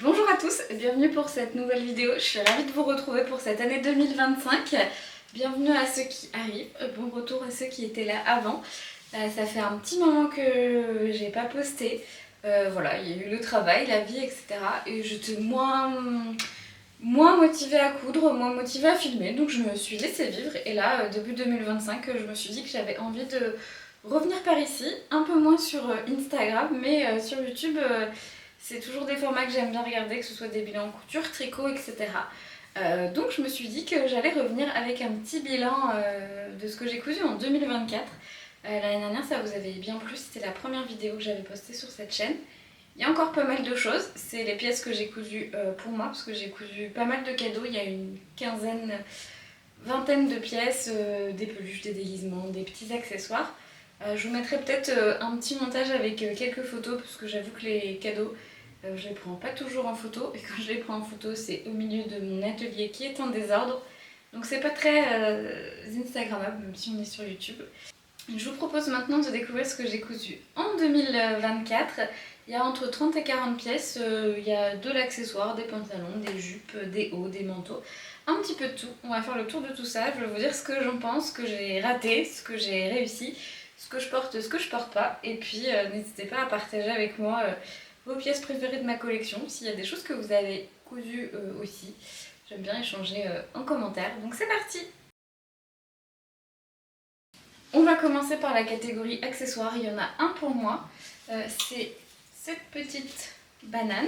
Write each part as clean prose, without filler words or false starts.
Bonjour à tous, bienvenue pour cette nouvelle vidéo. Je suis ravie de vous retrouver pour cette année 2025. Bienvenue à ceux qui arrivent, bon retour à ceux qui étaient là avant. Ça fait un petit moment que j'ai pas posté. Voilà, il y a eu le travail, la vie, etc. Et j'étais moins motivée à coudre, moins motivée à filmer. Donc je me suis laissée vivre. Et là, début 2025, je me suis dit que j'avais envie de revenir par ici. Un peu moins sur Instagram, mais sur YouTube... c'est toujours des formats que j'aime bien regarder, que ce soit des bilans en couture, tricot, etc. Donc je me suis dit que j'allais revenir avec un petit bilan de ce que j'ai cousu en 2024. L'année dernière, ça vous avait bien plu, c'était la première vidéo que j'avais postée sur cette chaîne. Il y a encore pas mal de choses, c'est les pièces que j'ai cousues pour moi, parce que j'ai cousu pas mal de cadeaux, il y a une vingtaine de pièces, des peluches, des déguisements, des petits accessoires. Je vous mettrai peut-être un petit montage avec quelques photos, parce que j'avoue que les cadeaux, je les prends pas toujours en photo, et quand je les prends en photo, c'est au milieu de mon atelier qui est en désordre. Donc c'est pas très instagrammable, même si on est sur YouTube. Je vous propose maintenant de découvrir ce que j'ai cousu en 2024. Il y a entre 30 et 40 pièces, il y a de l'accessoire, des pantalons, des jupes, des hauts, des manteaux, un petit peu de tout. On va faire le tour de tout ça, je vais vous dire ce que j'en pense, ce que j'ai raté, ce que j'ai réussi, ce que je porte, ce que je porte pas. Et puis n'hésitez pas à partager avec moi vos pièces préférées de ma collection, s'il y a des choses que vous avez cousues aussi. J'aime bien échanger en commentaire, donc c'est parti! On va commencer par la catégorie accessoires, il y en a un pour moi, c'est cette petite banane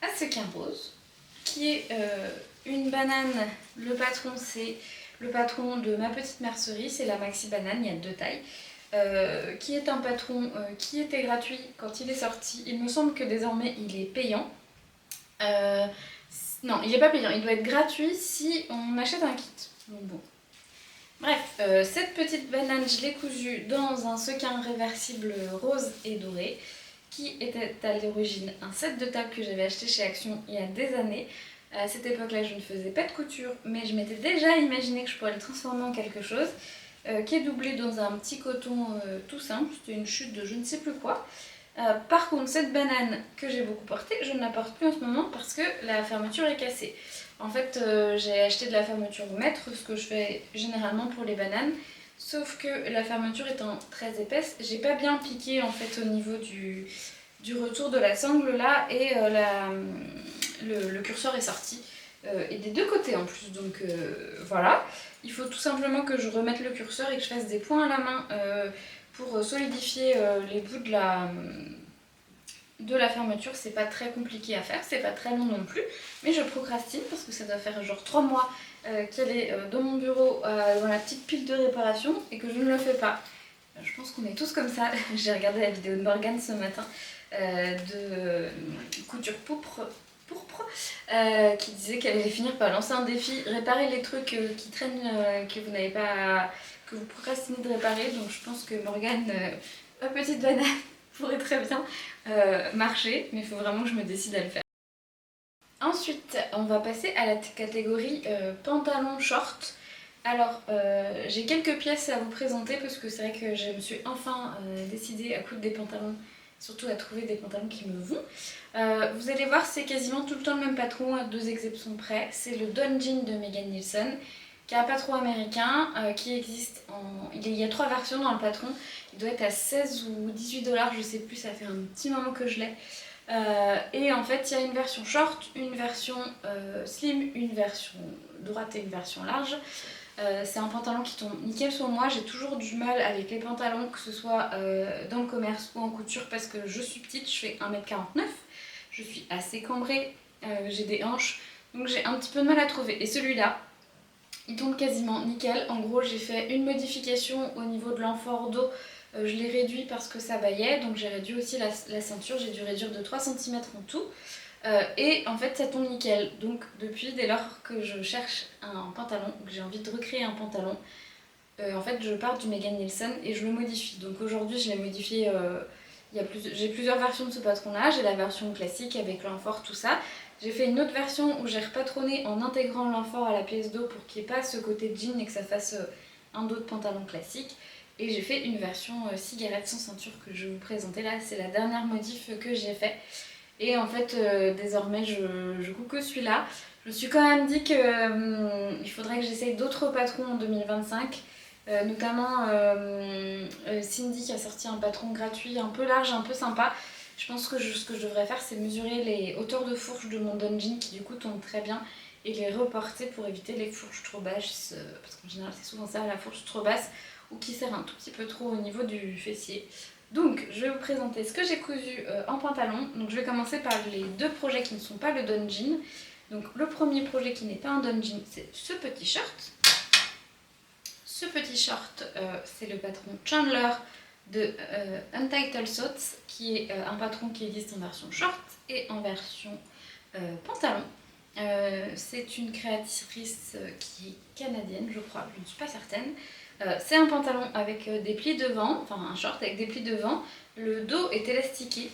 à sequin rose, qui est une banane, le patron c'est le patron de ma petite mercerie, c'est la Maxi Banane, il y a deux tailles, qui est un patron qui était gratuit quand il est sorti, il me semble que désormais il est payant. Non, il n'est pas payant, il doit être gratuit si on achète un kit. Donc bon. Bref, cette petite banane, je l'ai cousue dans un sequin réversible rose et doré, qui était à l'origine un set de table que j'avais acheté chez Action il y a des années. À cette époque-là, je ne faisais pas de couture, mais je m'étais déjà imaginé que je pourrais le transformer en quelque chose, qui est doublé dans un petit coton tout simple, c'était une chute de je ne sais plus quoi. Par contre, cette banane que j'ai beaucoup portée, je ne la porte plus en ce moment parce que la fermeture est cassée. En fait, j'ai acheté de la fermeture mètre, ce que je fais généralement pour les bananes, sauf que la fermeture étant très épaisse, j'ai pas bien piqué en fait au niveau du retour de la sangle là, et le curseur est sorti. Et des deux côtés en plus, donc voilà. Il faut tout simplement que je remette le curseur et que je fasse des points à la main pour solidifier les bouts de la fermeture. C'est pas très compliqué à faire, c'est pas très long non plus, mais je procrastine parce que ça doit faire genre 3 mois qu'elle est dans mon bureau dans la petite pile de réparation et que je ne le fais pas. Je pense qu'on est tous comme ça. J'ai regardé la vidéo de Morgane ce matin de couture pourpre qui disait qu'elle allait finir par lancer un défi, réparer les trucs qui traînent, que vous n'avez pas, que vous procrastinez de réparer. Donc je pense que Morgane, ma petite banane, pourrait très bien marcher, mais il faut vraiment que je me décide à le faire. Ensuite, on va passer à la catégorie pantalon short. Alors, j'ai quelques pièces à vous présenter parce que c'est vrai que je me suis enfin décidée à coudre des pantalons, surtout à trouver des pantalons qui me vont. Vous allez voir, c'est quasiment tout le temps le même patron, à deux exceptions près. C'est le Don Jean de Megan Nielsen, qui est un patron américain qui existe en... Il y a 3 versions dans le patron. Il doit être à 16 ou 18 $, je sais plus, ça fait un petit moment que je l'ai. Et en fait, il y a une version short, une version slim, une version droite et une version large. C'est un pantalon qui tombe nickel sur moi. J'ai toujours du mal avec les pantalons, que ce soit dans le commerce ou en couture, parce que je suis petite, je fais 1,49 m, je suis assez cambrée, j'ai des hanches, donc j'ai un petit peu de mal à trouver. Et celui-là, il tombe quasiment nickel. En gros, j'ai fait une modification au niveau de l'enfort dos. Je l'ai réduit parce que ça baillait, donc j'ai réduit aussi la ceinture, j'ai dû réduire de 3 cm en tout. Et en fait ça tombe nickel, donc depuis, dès lors que je cherche un pantalon, que j'ai envie de recréer un pantalon, en fait je pars du Megan Nielsen et je le modifie. Donc aujourd'hui je l'ai modifié, j'ai plusieurs versions de ce patron là, j'ai la version classique avec l'enfort, tout ça. J'ai fait une autre version où j'ai repatronné en intégrant l'enfort à la pièce dos pour qu'il n'y ait pas ce côté jean et que ça fasse un dos de pantalon classique. Et j'ai fait une version cigarette sans ceinture que je vais vous présenter là, c'est la dernière modif que j'ai fait. Et en fait, désormais, je couds que celui-là. Je me suis quand même dit qu'il faudrait que j'essaye d'autres patrons en 2025. Notamment Cindy qui a sorti un patron gratuit un peu large, un peu sympa. Je pense que ce que je devrais faire, c'est mesurer les hauteurs de fourche de mon Dungeon qui du coup tombent très bien et les reporter pour éviter les fourches trop basses, parce qu'en général c'est souvent ça, la fourche trop basse ou qui serre un tout petit peu trop au niveau du fessier. Donc je vais vous présenter ce que j'ai cousu en pantalon. Donc je vais commencer par les deux projets qui ne sont pas le Dungeon. Donc le premier projet qui n'est pas un Dungeon, c'est ce petit short. Ce petit short, c'est le patron Chandler de Untitled Thoughts, qui est un patron qui existe en version short et en version pantalon. C'est une créatrice qui est canadienne, je crois, je ne suis pas certaine. C'est un pantalon avec des plis devant, enfin un short avec des plis devant. Le dos est élastiqué.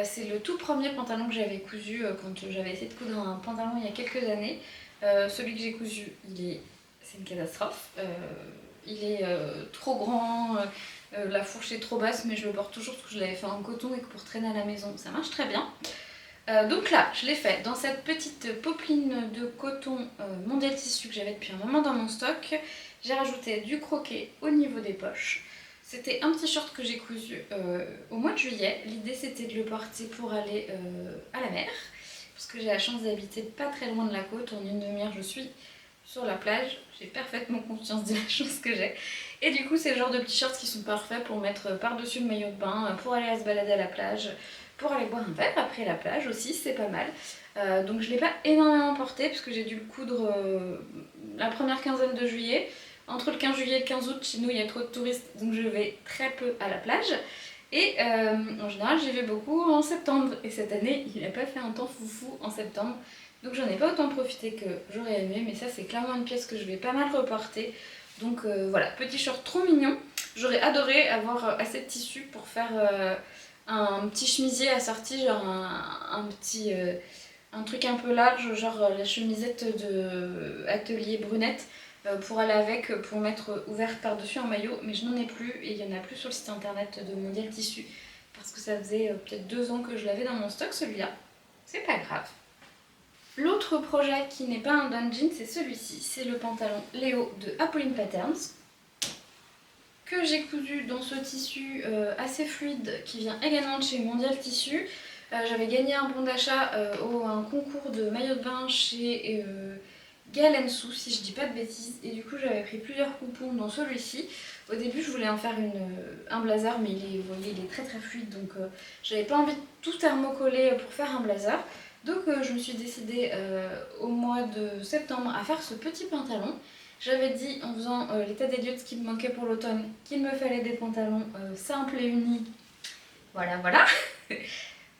C'est le tout premier pantalon que j'avais cousu quand j'avais essayé de coudre un pantalon il y a quelques années. Celui que j'ai cousu, c'est une catastrophe. Il est trop grand, la fourche est trop basse, mais je le porte toujours parce que je l'avais fait en coton et que pour traîner à la maison, ça marche très bien. Donc là, je l'ai fait dans cette petite popeline de coton Mondial Tissu que j'avais depuis un moment dans mon stock. J'ai rajouté du croquet au niveau des poches. C'était un petit short que j'ai cousu au mois de juillet. L'idée c'était de le porter pour aller à la mer, parce que j'ai la chance d'habiter pas très loin de la côte. En une demi-heure, je suis sur la plage. J'ai parfaitement conscience de la chance que j'ai. Et du coup, c'est le genre de petits shorts qui sont parfaits pour mettre par-dessus le maillot de bain, pour aller se balader à la plage, pour aller boire un verre après la plage aussi, c'est pas mal. Donc je l'ai pas énormément porté parce que j'ai dû le coudre la première quinzaine de juillet. Entre le 15 juillet et le 15 août, chez nous il y a trop de touristes, donc je vais très peu à la plage. Et en général j'y vais beaucoup en septembre. Et cette année il n'a pas fait un temps foufou en septembre. Donc j'en ai pas autant profité que j'aurais aimé. Mais ça c'est clairement une pièce que je vais pas mal reporter. Donc voilà, petit short trop mignon. J'aurais adoré avoir assez de tissu pour faire un petit chemisier assorti, genre un truc un peu large, genre la chemisette de Atelier Brunette, pour aller avec, pour mettre ouverte par-dessus un maillot, mais je n'en ai plus et il n'y en a plus sur le site internet de Mondial Tissu parce que ça faisait peut-être 2 ans que je l'avais dans mon stock celui-là. C'est pas grave. L'autre projet qui n'est pas un Dungeon, c'est celui-ci, c'est le pantalon Léo de Apolline Patterns que j'ai cousu dans ce tissu assez fluide qui vient également de chez Mondial Tissu. J'avais gagné un bon d'achat au un concours de maillot de bain chez Galen Sou, si je dis pas de bêtises, et du coup j'avais pris plusieurs coupons dans celui-ci. Au début je voulais en faire un blazer, mais vous voyez, il est très très fluide, donc j'avais pas envie de tout thermocoller pour faire un blazer. Donc je me suis décidée au mois de septembre à faire ce petit pantalon. J'avais dit en faisant l'état des lieux de ce qui me manquait pour l'automne qu'il me fallait des pantalons simples et unis. Voilà, voilà.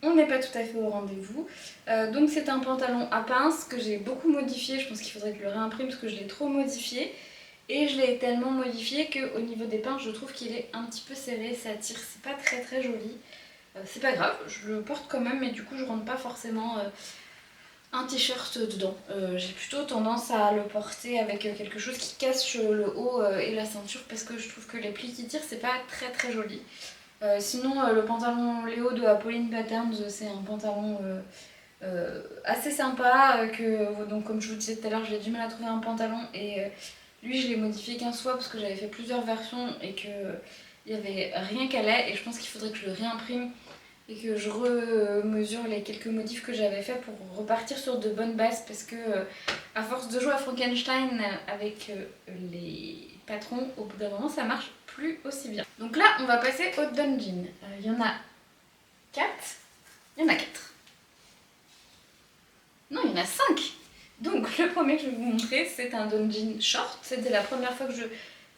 On n'est pas tout à fait au rendez-vous. Donc c'est un pantalon à pince que j'ai beaucoup modifié. Je pense qu'il faudrait que je le réimprime parce que je l'ai trop modifié. Et je l'ai tellement modifié qu'au niveau des pinces, je trouve qu'il est un petit peu serré. Ça tire, c'est pas très très joli. C'est pas grave, je le porte quand même, mais du coup je rentre pas forcément un t-shirt dedans. J'ai plutôt tendance à le porter avec quelque chose qui cache le haut et la ceinture parce que je trouve que les plis qui tirent c'est pas très très joli. Sinon le pantalon Léo de Apolline Patterns, c'est un pantalon assez sympa donc comme je vous disais tout à l'heure, j'ai du mal à trouver un pantalon et lui je l'ai modifié 15 fois parce que j'avais fait plusieurs versions et que il n'y avait rien qu'à l'ait, et je pense qu'il faudrait que je le réimprime et que je remesure les quelques modifs que j'avais fait pour repartir sur de bonnes bases parce que à force de jouer à Frankenstein avec les patrons, au bout d'un moment ça marche plus aussi bien. Donc là on va passer au Dungeon. Il y en a 4. Il y en a 4. Non, il y en a 5. Donc le premier que je vais vous montrer c'est un Dungeon short. C'était la première fois que je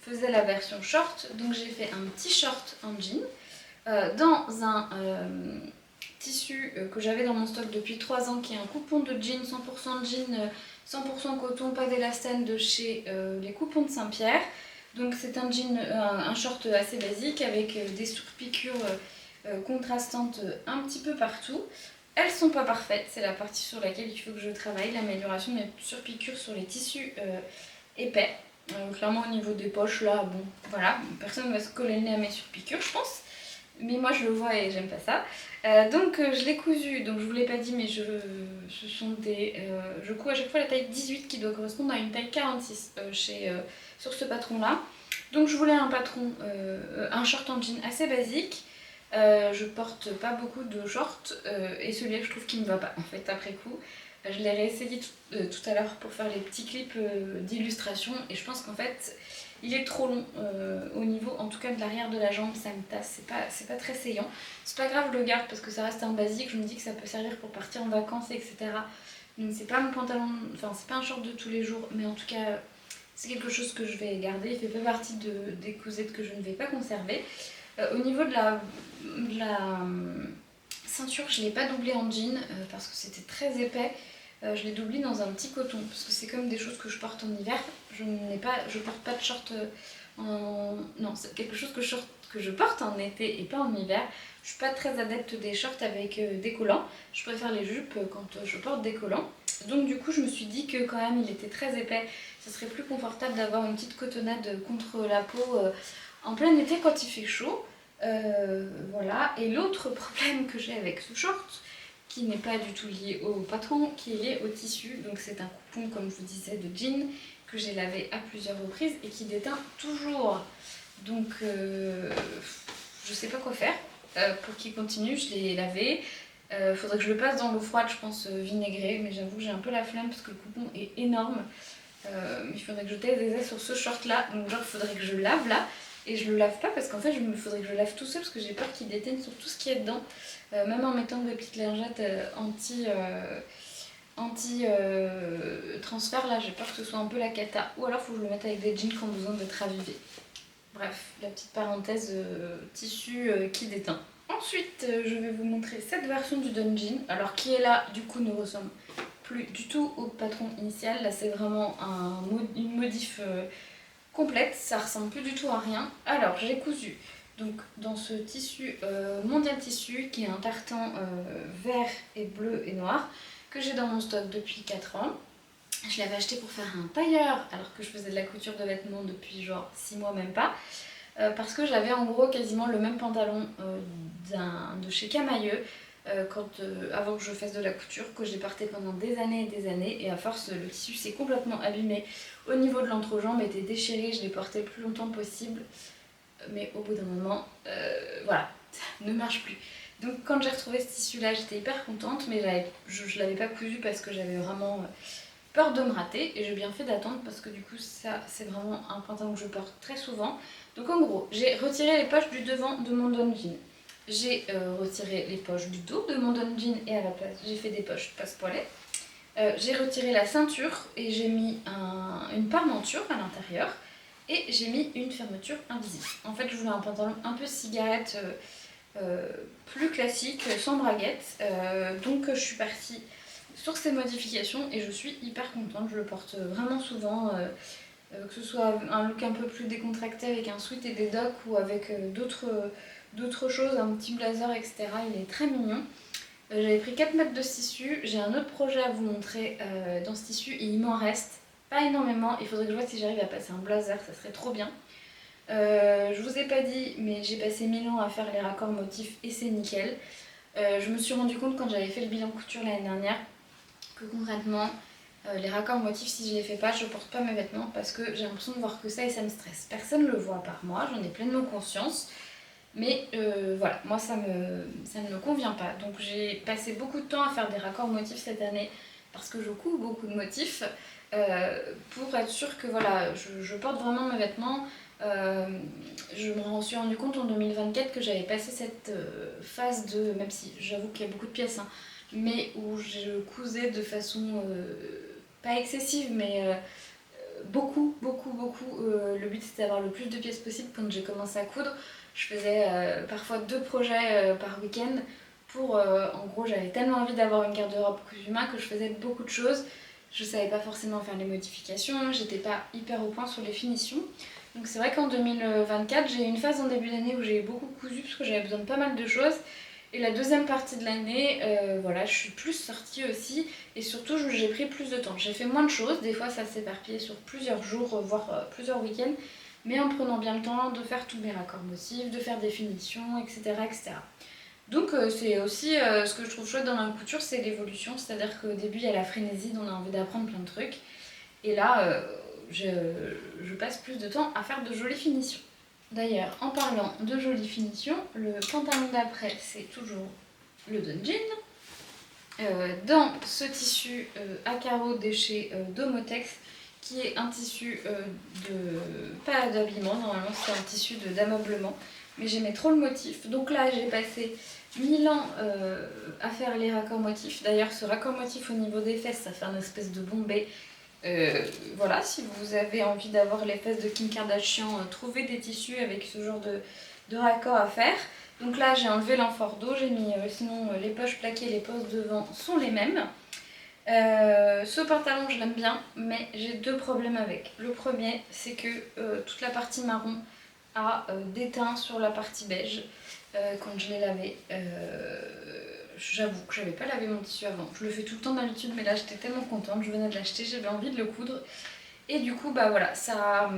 faisais la version short. Donc j'ai fait un petit short en jean. Dans un tissu que j'avais dans mon stock depuis 3 ans qui est un coupon de jean, 100% jean, 100% coton, pas d'élastane de chez les coupons de Saint-Pierre. Donc c'est un jean, un short assez basique avec des surpiqûres contrastantes un petit peu partout. Elles sont pas parfaites, c'est la partie sur laquelle il faut que je travaille, l'amélioration des surpiqûres sur les tissus épais. Clairement au niveau des poches là, bon voilà, personne ne va se coller le nez à mes surpiqûres je pense. mais moi je le vois et j'aime pas ça. Donc je l'ai cousu, donc je vous l'ai pas dit, mais ce sont des... je couds à chaque fois la taille 18 qui doit correspondre à une taille 46 sur ce patron là. Donc je voulais un short en jean assez basique. Je porte pas beaucoup de shorts et celui-là je trouve qu'il me va pas en fait après coup. Je l'ai réessayé tout à l'heure pour faire les petits clips d'illustration et je pense qu'en fait il est trop long au niveau en tout cas de l'arrière de la jambe, ça me tasse, c'est pas très saillant. C'est pas grave, je le garde parce que ça reste un basique, je me dis que ça peut servir pour partir en vacances etc. Donc c'est pas mon pantalon, enfin c'est pas un short de tous les jours mais en tout cas c'est quelque chose que je vais garder, il fait pas partie des cousettes que je ne vais pas conserver. Au niveau de la ceinture, je ne l'ai pas doublée en jean parce que c'était très épais. Je l'ai doublée dans un petit coton parce que c'est comme des choses que je porte en hiver. Je porte pas de short non, c'est quelque chose que je porte en été et pas en hiver. Je suis pas très adepte des shorts avec des collants. Je préfère les jupes quand je porte des collants. Donc du coup je me suis dit que quand même il était très épais. Ça serait plus confortable d'avoir une petite cotonnade contre la peau en plein été quand il fait chaud. Voilà. Et l'autre problème que j'ai avec ce short, qui n'est pas du tout lié au patron, qui est lié au tissu. Donc c'est un coupon, comme je vous disais, de jean que j'ai lavé à plusieurs reprises et qui déteint toujours. Donc je sais pas quoi faire pour qu'il continue. Je l'ai lavé. Faudrait que je le passe dans l'eau froide, je pense vinaigrée, mais j'avoue que j'ai un peu la flemme parce que le coupon est énorme. Mais il faudrait que je teste des ailes sur ce short là, donc genre il faudrait que je lave là. Et je le lave pas parce qu'en fait il faudrait que je le lave tout seul parce que j'ai peur qu'il déteigne sur tout ce qui est dedans. Même en mettant des petites lingettes anti transfert là, j'ai peur que ce soit un peu la cata. Ou alors il faut que je le mette avec des jeans qui ont besoin d'être ravivés. Bref, la petite parenthèse tissu qui déteint. Ensuite, je vais vous montrer cette version du Don Jean. Alors qui est là, du coup, ne ressemble plus du tout au patron initial. Là, c'est vraiment une modif complète. Ça ressemble plus du tout à rien. Alors, j'ai cousu donc dans ce tissu Mondial Tissu qui est un tartan vert et bleu et noir que j'ai dans mon stock depuis 4 ans. Je l'avais acheté pour faire un tailleur alors que je faisais de la couture de vêtements depuis genre 6 mois même pas. Parce que j'avais en gros quasiment le même pantalon de chez Camailleux avant que je fasse de la couture, que j'ai porté pendant des années et à force le tissu s'est complètement abîmé au niveau de l'entrejambe, était déchiré, je l'ai porté le plus longtemps possible mais au bout d'un moment voilà, ça ne marche plus. Donc quand j'ai retrouvé ce tissu là j'étais hyper contente mais je l'avais pas cousu parce que j'avais vraiment peur de me rater et j'ai bien fait d'attendre parce que du coup ça c'est vraiment un pantalon que je porte très souvent. Donc en gros j'ai retiré les poches du devant de mon Don Jean, j'ai retiré les poches du dos de mon Don Jean et à la place j'ai fait des poches passe-poilet. J'ai retiré la ceinture et j'ai mis une parmenture à l'intérieur et j'ai mis une fermeture invisible. En fait je voulais un pantalon un peu cigarette plus classique, sans braguette, donc je suis partie sur ces modifications et je suis hyper contente, je le porte vraiment souvent, que ce soit un look un peu plus décontracté avec un sweat et des docks ou avec d'autres choses, un petit blazer etc. Il est très mignon. J'avais pris 4 mètres de ce tissu, j'ai un autre projet à vous montrer dans ce tissu et il m'en reste pas énormément, il faudrait que je vois si j'arrive à passer un blazer, ça serait trop bien. Je vous ai pas dit mais j'ai passé 1000 ans à faire les raccords motifs et c'est nickel. Je me suis rendu compte quand j'avais fait le bilan couture l'année dernière que concrètement les raccords motifs si je les fais pas je porte pas mes vêtements parce que j'ai l'impression de voir que ça et ça me stresse. Personne ne le voit par moi, j'en ai pleinement conscience mais voilà, moi ça ne me convient pas. Donc j'ai passé beaucoup de temps à faire des raccords motifs cette année parce que je couds beaucoup de motifs pour être sûre que voilà, je porte vraiment mes vêtements. Je me suis rendu compte en 2024 que j'avais passé cette phase de, même si j'avoue qu'il y a beaucoup de pièces, hein, mais où je cousais de façon pas excessive, mais beaucoup. Le but c'était d'avoir le plus de pièces possible quand j'ai commencé à coudre. Je faisais parfois 2 projets par week-end pour, en gros j'avais tellement envie d'avoir une garde-robe cousue main que je faisais beaucoup de choses. Je savais pas forcément faire les modifications, j'étais pas hyper au point sur les finitions. Donc c'est vrai qu'en 2024, j'ai eu une phase en début d'année où j'ai beaucoup cousu parce que j'avais besoin de pas mal de choses. Et la deuxième partie de l'année, voilà, je suis plus sortie aussi et surtout j'ai pris plus de temps. J'ai fait moins de choses, des fois ça s'éparpillait sur plusieurs jours, voire plusieurs week-ends. mais en prenant bien le temps de faire tous mes raccords motifs, de faire des finitions, etc. etc. Donc c'est aussi ce que je trouve chouette dans la couture, c'est l'évolution, c'est-à-dire qu'au début il y a la frénésie, on a envie d'apprendre plein de trucs, et là je passe plus de temps à faire de jolies finitions. D'ailleurs, en parlant de jolies finitions, le pantalon d'après c'est toujours le Dunjin, dans ce tissu à carreaux de chez Domotex, qui est un tissu pas d'habillement, normalement c'est un tissu d'ameublement, mais j'aimais trop le motif, donc là j'ai passé 1000 ans à faire les raccords motifs. D'ailleurs ce raccord motif au niveau des fesses, ça fait une espèce de bombé. Voilà, si vous avez envie d'avoir les fesses de Kim Kardashian, trouvez des tissus avec ce genre de raccord à faire. Donc là j'ai enlevé l'amphore d'eau, j'ai mis sinon les poches plaquées, les poches devant sont les mêmes. Ce pantalon je l'aime bien, mais j'ai deux problèmes avec. Le premier c'est que toute la partie marron a déteint sur la partie beige quand je l'ai lavé. J'avoue que j'avais pas lavé mon tissu avant, je le fais tout le temps d'habitude, mais là j'étais tellement contente, je venais de l'acheter, j'avais envie de le coudre. Et du coup bah voilà, ça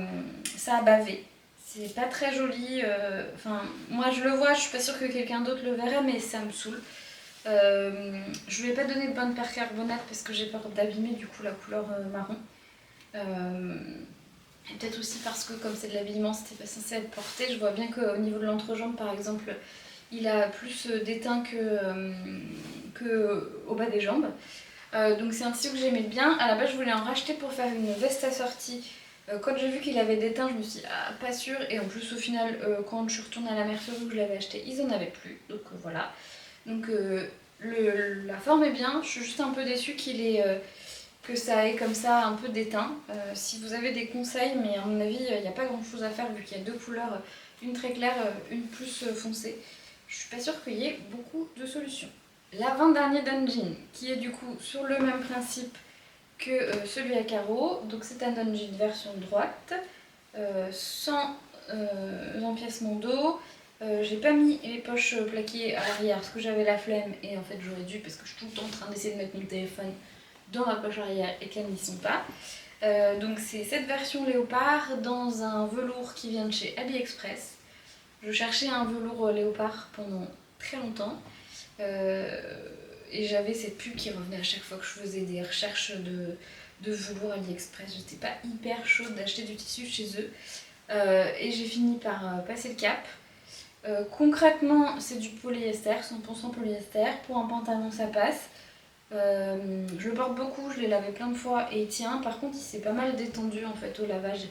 a bavé. C'est pas très joli, enfin moi je le vois, je suis pas sûre que quelqu'un d'autre le verrait, mais ça me saoule. Je lui ai pas donné de bain de percarbonate parce que j'ai peur d'abîmer du coup la couleur marron. Et peut-être aussi parce que comme c'est de l'habillement, c'était pas censé être porté. Je vois bien qu'au niveau de l'entrejambe par exemple, il a plus d'étain que au bas des jambes. Donc c'est un tissu que j'aimais bien. À la base je voulais en racheter pour faire une veste assortie. Quand j'ai vu qu'il avait d'étain, je me suis dit ah pas sûr. Et en plus au final quand je suis retournée à la mercerie où je l'avais acheté, ils en avaient plus. Donc voilà. Donc la forme est bien, je suis juste un peu déçue que ça ait comme ça un peu d'étain. Si vous avez des conseils, mais à mon avis il n'y a pas grand chose à faire vu qu'il y a deux couleurs, une très claire, une plus foncée. Je suis pas sûre qu'il y ait beaucoup de solutions. L'avant-dernier Dunjin qui est du coup sur le même principe que celui à carreaux. Donc c'est un Dunjin version droite, sans empiècement dos. J'ai pas mis les poches plaquées à l'arrière parce que j'avais la flemme et en fait j'aurais dû parce que je suis tout le temps en train d'essayer de mettre mon téléphone dans ma poche arrière et qu'elles n'y sont pas. Donc c'est cette version léopard dans un velours qui vient de chez AliExpress. Je cherchais un velours léopard pendant très longtemps et j'avais cette pub qui revenait à chaque fois que je faisais des recherches de velours AliExpress. J'étais pas hyper chaude d'acheter du tissu chez eux et j'ai fini par passer le cap. Concrètement c'est du polyester, 100% polyester, pour un pantalon ça passe. Je le porte beaucoup, je l'ai lavé plein de fois et il tient. Par contre il s'est pas mal détendu en fait au lavage.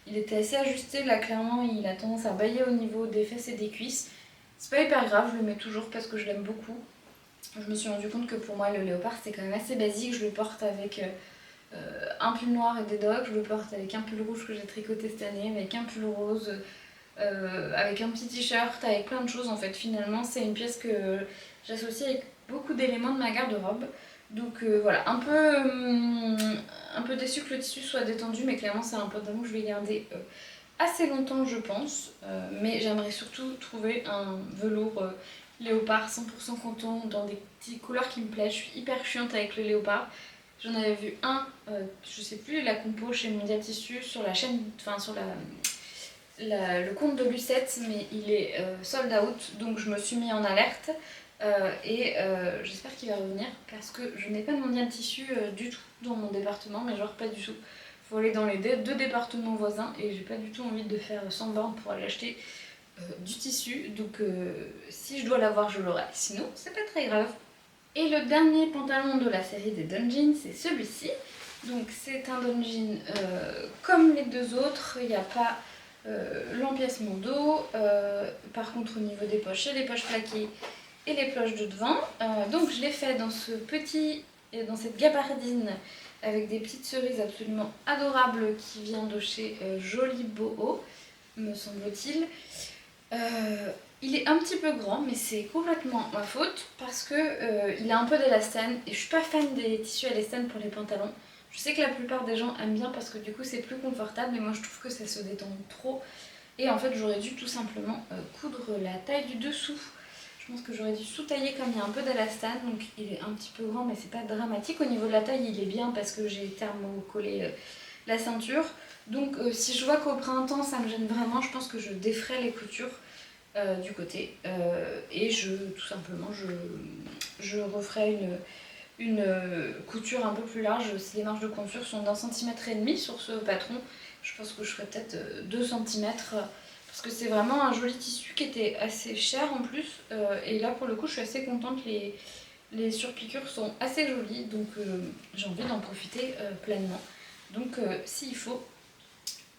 Il était assez ajusté, là clairement il a tendance à bailler au niveau des fesses et des cuisses. C'est pas hyper grave, je le mets toujours parce que je l'aime beaucoup. Je me suis rendu compte que pour moi le léopard c'est quand même assez basique, je le porte avec un pull noir et des docks, je le porte avec un pull rouge que j'ai tricoté cette année, avec un pull rose, avec un petit t-shirt, avec plein de choses en fait. Finalement c'est une pièce que j'associe avec beaucoup d'éléments de ma garde-robe. Donc voilà, un peu déçue que le tissu soit détendu, mais clairement c'est un pantalon que je vais garder assez longtemps je pense. Mais j'aimerais surtout trouver un velours léopard 100% coton dans des petites couleurs qui me plaisent. Je suis hyper chiante avec le léopard. J'en avais vu un, je sais plus la compo chez Mondial Tissu sur la chaîne, enfin sur le compte de Lucette, mais il est sold out, donc je me suis mis en alerte. Et j'espère qu'il va revenir parce que je n'ai pas de Mondial Tissu du tout dans mon département, mais genre pas du tout. Faut aller dans les deux départements voisins et j'ai pas du tout envie de faire 100 bornes pour aller acheter du tissu, donc si je dois l'avoir je l'aurai, sinon c'est pas très grave. Et le dernier pantalon de la série des Dunjin c'est celui-ci. Donc c'est un Dunjin comme les deux autres, il n'y a pas l'empiècement dos, par contre au niveau des poches, il y a les poches plaquées et les poches de devant. Donc je l'ai fait dans dans cette gabardine avec des petites cerises absolument adorables qui vient de chez Joli Boho, me semble-t-il. Il est un petit peu grand, mais c'est complètement ma faute parce que il a un peu d'élastane et je suis pas fan des tissus élastane pour les pantalons. Je sais que la plupart des gens aiment bien parce que du coup c'est plus confortable, mais moi je trouve que ça se détend trop. Et en fait j'aurais dû tout simplement coudre la taille du dessous. Je pense que j'aurais dû sous-tailler comme il y a un peu d'élastane, donc il est un petit peu grand mais c'est pas dramatique. Au niveau de la taille il est bien parce que j'ai thermocollé la ceinture. Donc si je vois qu'au printemps ça me gêne vraiment, je pense que je déferai les coutures du côté et tout simplement je referai une couture un peu plus large. Si les marges de couture sont d'1,5 cm sur ce patron, je pense que je ferai peut-être 2 cm parce que c'est vraiment un joli tissu qui était assez cher en plus et là pour le coup je suis assez contente, les surpiqûres sont assez jolies, donc j'ai envie d'en profiter pleinement. Donc s'il faut,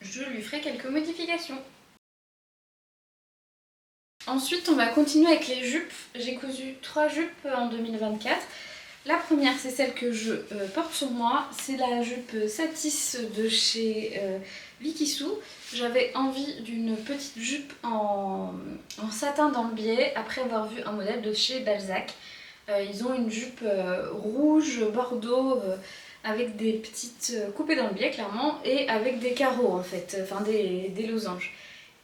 je lui ferai quelques modifications. Ensuite, on va continuer avec les jupes. J'ai cousu 3 jupes en 2024. La première, c'est celle que je porte sur moi. C'est la jupe Satis de chez Vikisou. J'avais envie d'une petite jupe en satin dans le biais après avoir vu un modèle de chez Balzac. Ils ont une jupe rouge bordeaux avec des petites coupées dans le biais clairement et avec des carreaux en fait, enfin des losanges.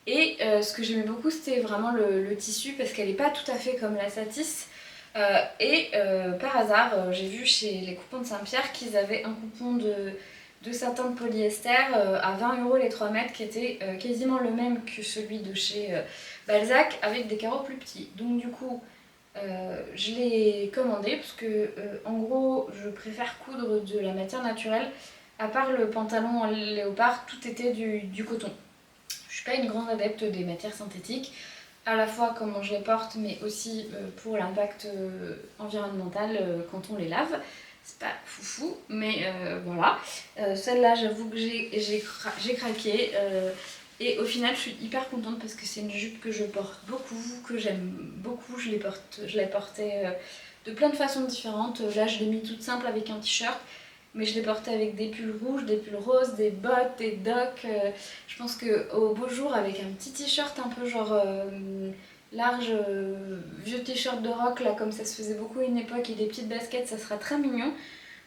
Et ce que j'aimais beaucoup c'était vraiment le tissu parce qu'elle n'est pas tout à fait comme la Satis. Par hasard j'ai vu chez les coupons de Saint-Pierre qu'ils avaient un coupon de satin de polyester à 20 € les 3 mètres qui était quasiment le même que celui de chez Balzac avec des carreaux plus petits. Donc du coup je l'ai commandé parce que en gros je préfère coudre de la matière naturelle. À part le pantalon en léopard, tout était du coton. Je suis pas une grande adepte des matières synthétiques, à la fois comment je les porte mais aussi pour l'impact environnemental quand on les lave. C'est pas foufou, mais voilà. Celle-là, j'avoue que j'ai craqué. Et au final, je suis hyper contente parce que c'est une jupe que je porte beaucoup, que j'aime beaucoup. Je la portais de plein de façons différentes. Là, je l'ai mis toute simple avec un t-shirt, mais je l'ai portée avec des pulls rouges, des pulls roses, des bottes, des docks. Je pense qu'au beau jour, avec un petit t-shirt un peu genre large, vieux t-shirt de rock, là, comme ça se faisait beaucoup à une époque, et des petites baskets, ça sera très mignon.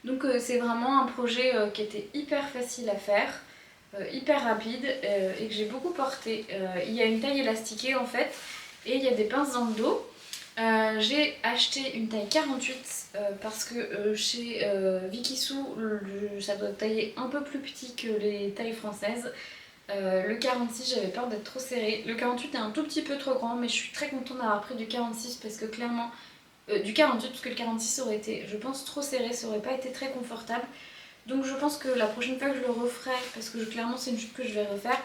Donc c'est vraiment un projet qui était hyper facile à faire, hyper rapide et que j'ai beaucoup porté. Il y a une taille élastiquée en fait et il y a des pinces dans le dos. J'ai acheté une taille 48 parce que chez Vikisou ça doit tailler un peu plus petit que les tailles françaises. Le 46 j'avais peur d'être trop serré. Le 48 est un tout petit peu trop grand mais je suis très contente d'avoir pris du 46 parce que clairement du 48 parce que le 46 aurait été je pense trop serré, ça aurait pas été très confortable. Donc je pense que la prochaine fois que je le referai, parce que clairement c'est une jupe que je vais refaire,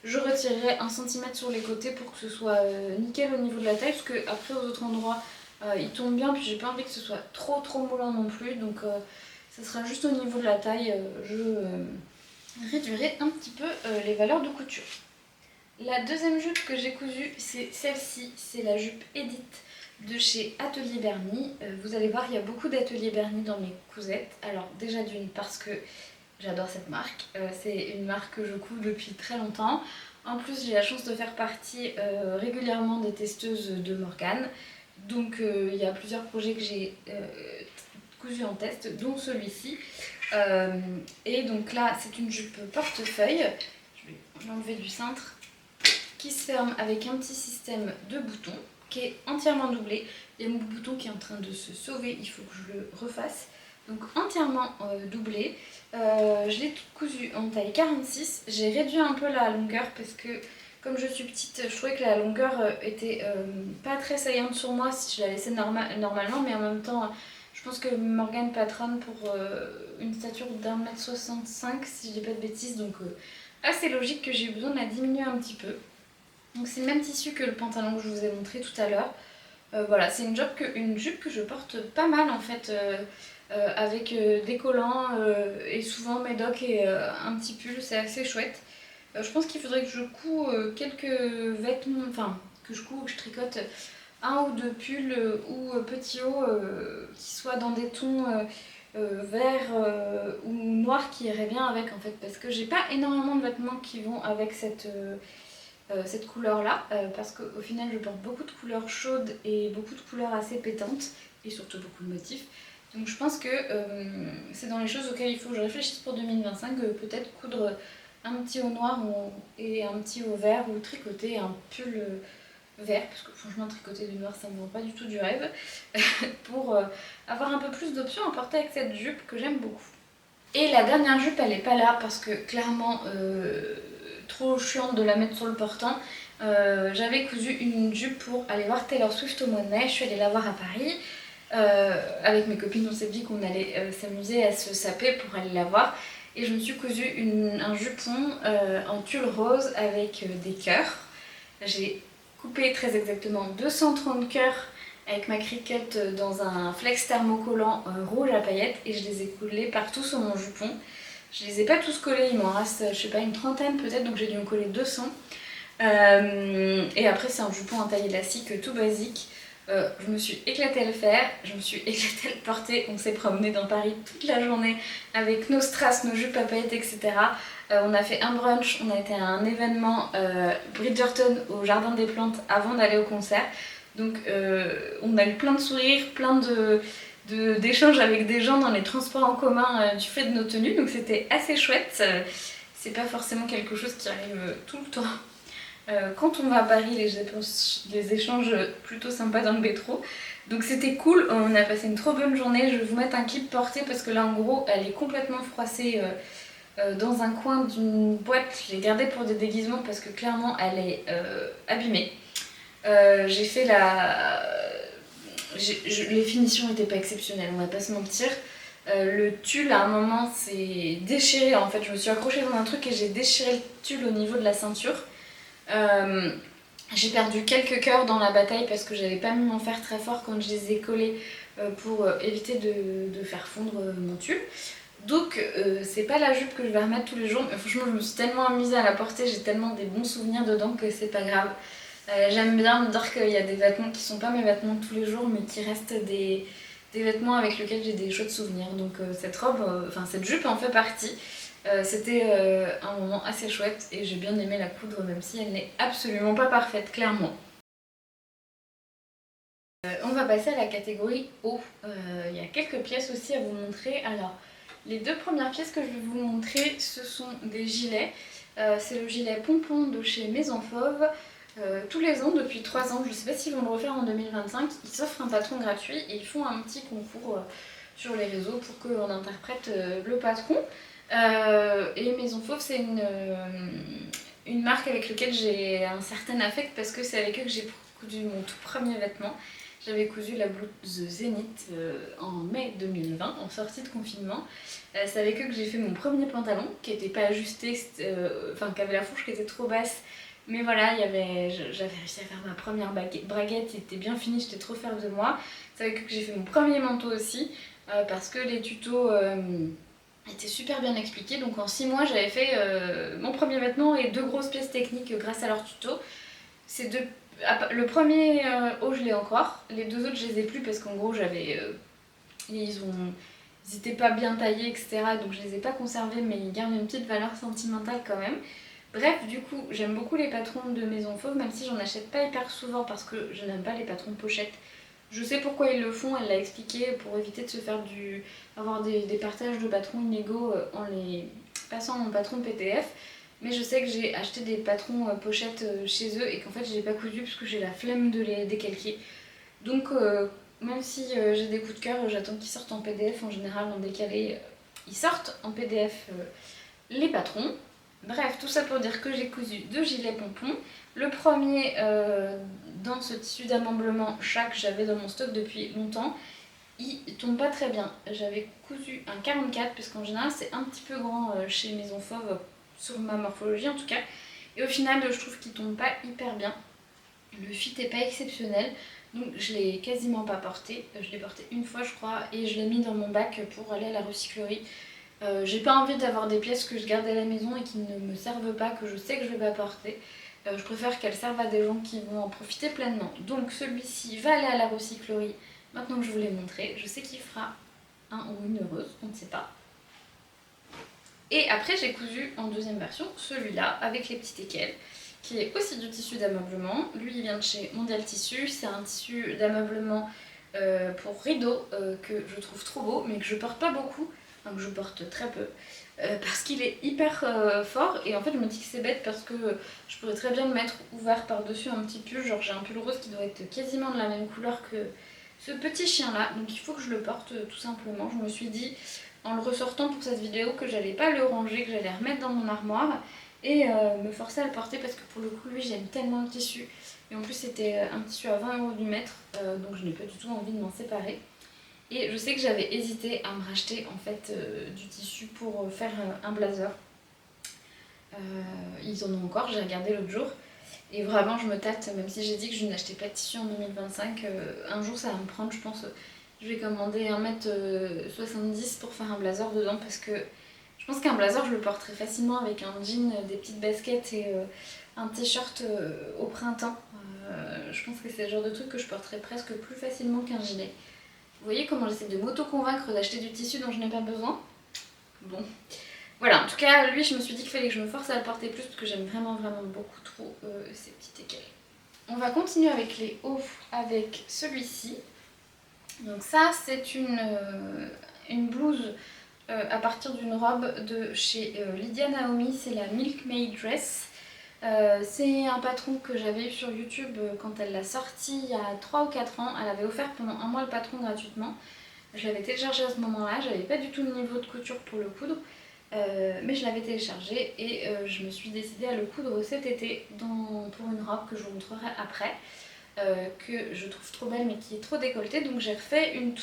je retirerai 1 cm sur les côtés pour que ce soit nickel au niveau de la taille, parce que après aux autres endroits il tombe bien, puis j'ai pas envie que ce soit trop moulant non plus, donc ça sera juste au niveau de la taille, je réduirai un petit peu les valeurs de couture. La deuxième jupe que j'ai cousue, c'est celle-ci, c'est la jupe Edith de chez Atelier Berny. Vous allez voir, il y a beaucoup d'Atelier Berny dans mes cousettes. Alors déjà d'une parce que j'adore cette marque. C'est une marque que je couds depuis très longtemps. En plus, j'ai la chance de faire partie régulièrement des testeuses de Morgane. Donc il y a plusieurs projets que j'ai cousus en test, dont celui-ci. Et donc là, c'est une jupe portefeuille. Je vais l'enlever du cintre. Qui se ferme avec un petit système de boutons qui est entièrement doublé. Il y a mon bouton qui est en train de se sauver, il faut que je le refasse. Donc entièrement doublé. Je l'ai cousu en taille 46. J'ai réduit un peu la longueur parce que comme je suis petite, je trouvais que la longueur était pas très saillante sur moi si je la laissais normalement, mais en même temps, je pense que Morgane patronne pour une stature d'1,65 m si je dis pas de bêtises, donc assez logique que j'ai eu besoin de la diminuer un petit peu. Donc c'est le même tissu que le pantalon que je vous ai montré tout à l'heure. Voilà, c'est une jupe que je porte pas mal en fait, avec des collants et souvent mes docks et un petit pull, c'est assez chouette. Je pense qu'il faudrait que je couds quelques vêtements, enfin que je tricote un ou deux pulls ou petits hauts qui soient dans des tons vert ou noir qui iraient bien avec en fait, parce que j'ai pas énormément de vêtements qui vont avec cette couleur là parce qu'au final je porte beaucoup de couleurs chaudes et beaucoup de couleurs assez pétantes et surtout beaucoup de motifs, donc je pense que c'est dans les choses auxquelles il faut que je réfléchisse pour 2025, peut-être coudre un petit haut noir et un petit haut vert ou tricoter un pull vert, parce que franchement tricoter du noir ça me rend pas du tout du rêve pour avoir un peu plus d'options à porter avec cette jupe que j'aime beaucoup. Et la dernière jupe elle est pas là parce que clairement trop chiante de la mettre sur le portant. J'avais cousu une jupe pour aller voir Taylor Swift au mois de mai, je suis allée la voir à Paris. Avec mes copines on s'est dit qu'on allait s'amuser à se saper pour aller la voir. Et je me suis cousu un jupon en tulle rose avec des cœurs. J'ai coupé très exactement 230 cœurs avec ma Cricut dans un flex thermocollant rouge à paillettes et je les ai collés partout sur mon jupon. Je les ai pas tous collés, il m'en reste je sais pas une trentaine peut-être, donc j'ai dû en coller 200. Et après c'est un jupon en taille élastique tout basique. Je me suis éclatée à le faire, je me suis éclatée à le porter. On s'est promené dans Paris toute la journée avec nos strass, nos jupes à paillettes, etc. On a fait un brunch, on a été à un événement Bridgerton au Jardin des Plantes avant d'aller au concert. Donc on a eu plein de sourires, plein d'échanges avec des gens dans les transports en commun du fait de nos tenues. Donc c'était assez chouette. C'est pas forcément quelque chose qui arrive tout le temps. Quand on va à Paris, les échanges plutôt sympas dans le métro. Donc c'était cool, on a passé une trop bonne journée. Je vais vous mettre un clip porté parce que là en gros elle est complètement froissée dans un coin d'une boîte. Je l'ai gardée pour des déguisements parce que clairement elle est abîmée. J'ai fait les finitions n'étaient pas exceptionnelles, on va pas se mentir. Le tulle à un moment s'est déchiré en fait, je me suis accrochée dans un truc et j'ai déchiré le tulle au niveau de la ceinture. J'ai perdu quelques cœurs dans la bataille parce que j'avais pas mis mon fer très fort quand je les ai collés pour éviter de faire fondre mon tulle. Donc c'est pas la jupe que je vais remettre tous les jours, mais franchement je me suis tellement amusée à la porter, j'ai tellement des bons souvenirs dedans que c'est pas grave. J'aime bien me dire qu'il y a des vêtements qui sont pas mes vêtements de tous les jours mais qui restent des vêtements avec lesquels j'ai des chouettes souvenirs. Donc cette robe, cette jupe en fait partie. C'était un moment assez chouette et j'ai bien aimé la coudre même si elle n'est absolument pas parfaite, clairement. On va passer à la catégorie haut. Il y a quelques pièces aussi à vous montrer. Alors, les deux premières pièces que je vais vous montrer, ce sont des gilets. C'est le gilet pompon de chez Maison Fauve. Tous les ans, depuis 3 ans, je ne sais pas s'ils vont le refaire en 2025, ils s'offrent un patron gratuit et ils font un petit concours sur les réseaux pour qu'on interprète le patron. Et Maison Fauve, c'est une marque avec laquelle j'ai un certain affect parce que c'est avec eux que j'ai cousu mon tout premier vêtement. J'avais cousu la blouse Zénith en mai 2020, en sortie de confinement. C'est avec eux que j'ai fait mon premier pantalon, qui n'était pas ajusté, qui avait la fourche qui était trop basse. Mais voilà, j'avais réussi à faire ma première braguette, il était bien fini, j'étais trop fière de moi. C'est avec eux que j'ai fait mon premier manteau aussi, parce que les tutos étaient super bien expliqués. Donc en 6 mois, j'avais fait mon premier vêtement et 2 grosses pièces techniques grâce à leurs tutos. Le premier haut, je l'ai encore. Les 2 autres, je les ai plus parce qu'en gros, ils étaient pas bien taillés, etc. Donc je les ai pas conservés, mais ils gardent une petite valeur sentimentale quand même. Bref, du coup, j'aime beaucoup les patrons de Maison Fauve, même si j'en achète pas hyper souvent parce que je n'aime pas les patrons pochettes. Je sais pourquoi ils le font, elle l'a expliqué, pour éviter de se faire avoir des partages de patrons inégaux en les passant en patron PDF. Mais je sais que j'ai acheté des patrons pochettes chez eux et qu'en fait je n'ai pas cousu parce que j'ai la flemme de les décalquer. Donc même si j'ai des coups de cœur, j'attends qu'ils sortent en PDF. En général en décalé, ils sortent en PDF les patrons. Bref, tout ça pour dire que j'ai cousu 2 gilets pompons. Le premier dans ce tissu d'ameublement chat que j'avais dans mon stock depuis longtemps, il tombe pas très bien. J'avais cousu un 44 parce qu'en général c'est un petit peu grand chez Maison Fauve, sur ma morphologie en tout cas. Et au final je trouve qu'il tombe pas hyper bien. Le fit est pas exceptionnel, donc je l'ai quasiment pas porté. Je l'ai porté une fois je crois et je l'ai mis dans mon bac pour aller à la recyclerie. J'ai pas envie d'avoir des pièces que je garde à la maison et qui ne me servent pas, que je sais que je vais pas porter. Je préfère qu'elles servent à des gens qui vont en profiter pleinement. Donc celui-ci va aller à la recyclerie maintenant que je vous l'ai montré. Je sais qu'il fera un ou une heureuse, on ne sait pas. Et après j'ai cousu en deuxième version celui-là avec les petits équelles, qui est aussi du tissu d'ameublement. Lui il vient de chez Mondial Tissu, c'est un tissu d'ameublement pour rideaux que je trouve trop beau mais que je porte pas beaucoup. Que je porte très peu parce qu'il est hyper fort et en fait je me dis que c'est bête parce que je pourrais très bien le mettre ouvert par dessus un petit pull, genre j'ai un pull rose qui doit être quasiment de la même couleur que ce petit chien là, donc il faut que je le porte tout simplement. Je me suis dit en le ressortant pour cette vidéo que j'allais pas le ranger, que j'allais remettre dans mon armoire et me forcer à le porter parce que pour le coup lui j'aime tellement le tissu. Et en plus c'était un tissu à 20 € du mètre, donc je n'ai pas du tout envie de m'en séparer. Et je sais que j'avais hésité à me racheter en fait du tissu pour faire un blazer. Ils en ont encore, j'ai regardé l'autre jour. Et vraiment je me tâte, même si j'ai dit que je n'achetais pas de tissu en 2025, un jour ça va me prendre, je pense. Je vais commander 1m70 pour faire un blazer dedans parce que je pense qu'un blazer je le porterai facilement avec un jean, des petites baskets et un t-shirt au printemps. Je pense que c'est le genre de truc que je porterai presque plus facilement qu'un gilet. Vous voyez comment j'essaie de m'auto-convaincre d'acheter du tissu dont je n'ai pas besoin? Bon. Voilà, en tout cas, lui, je me suis dit qu'il fallait que je me force à le porter plus parce que j'aime vraiment beaucoup trop ces petites écailles. On va continuer avec les hauts avec celui-ci. Donc ça, c'est une blouse à partir d'une robe de chez Lydia Naomi, c'est la Milkmaid Dress. C'est un patron que j'avais eu sur YouTube quand elle l'a sorti il y a 3 ou 4 ans. Elle avait offert pendant un mois le patron gratuitement. Je l'avais téléchargé à ce moment-là, j'avais pas du tout le niveau de couture pour le coudre. Mais je l'avais téléchargé et je me suis décidée à le coudre cet été pour une robe que je vous montrerai après, que je trouve trop belle mais qui est trop décolletée. Donc j'ai refait une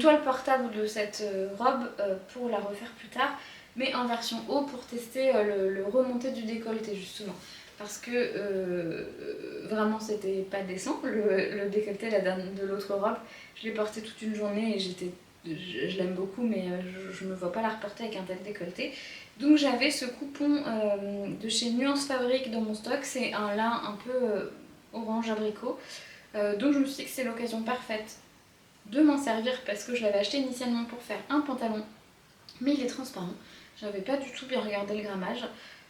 toile portable de cette robe pour la refaire plus tard, mais en version haut pour tester le remonté du décolleté justement. Parce que vraiment c'était pas décent, le décolleté de l'autre robe. Je l'ai porté toute une journée et je l'aime beaucoup, mais je me vois pas la reporter avec un tel décolleté. Donc j'avais ce coupon de chez Nuance Fabrique dans mon stock, c'est un lin un peu orange abricot. Donc je me suis dit que c'est l'occasion parfaite de m'en servir parce que je l'avais acheté initialement pour faire un pantalon, mais il est transparent. J'avais pas du tout bien regardé le grammage.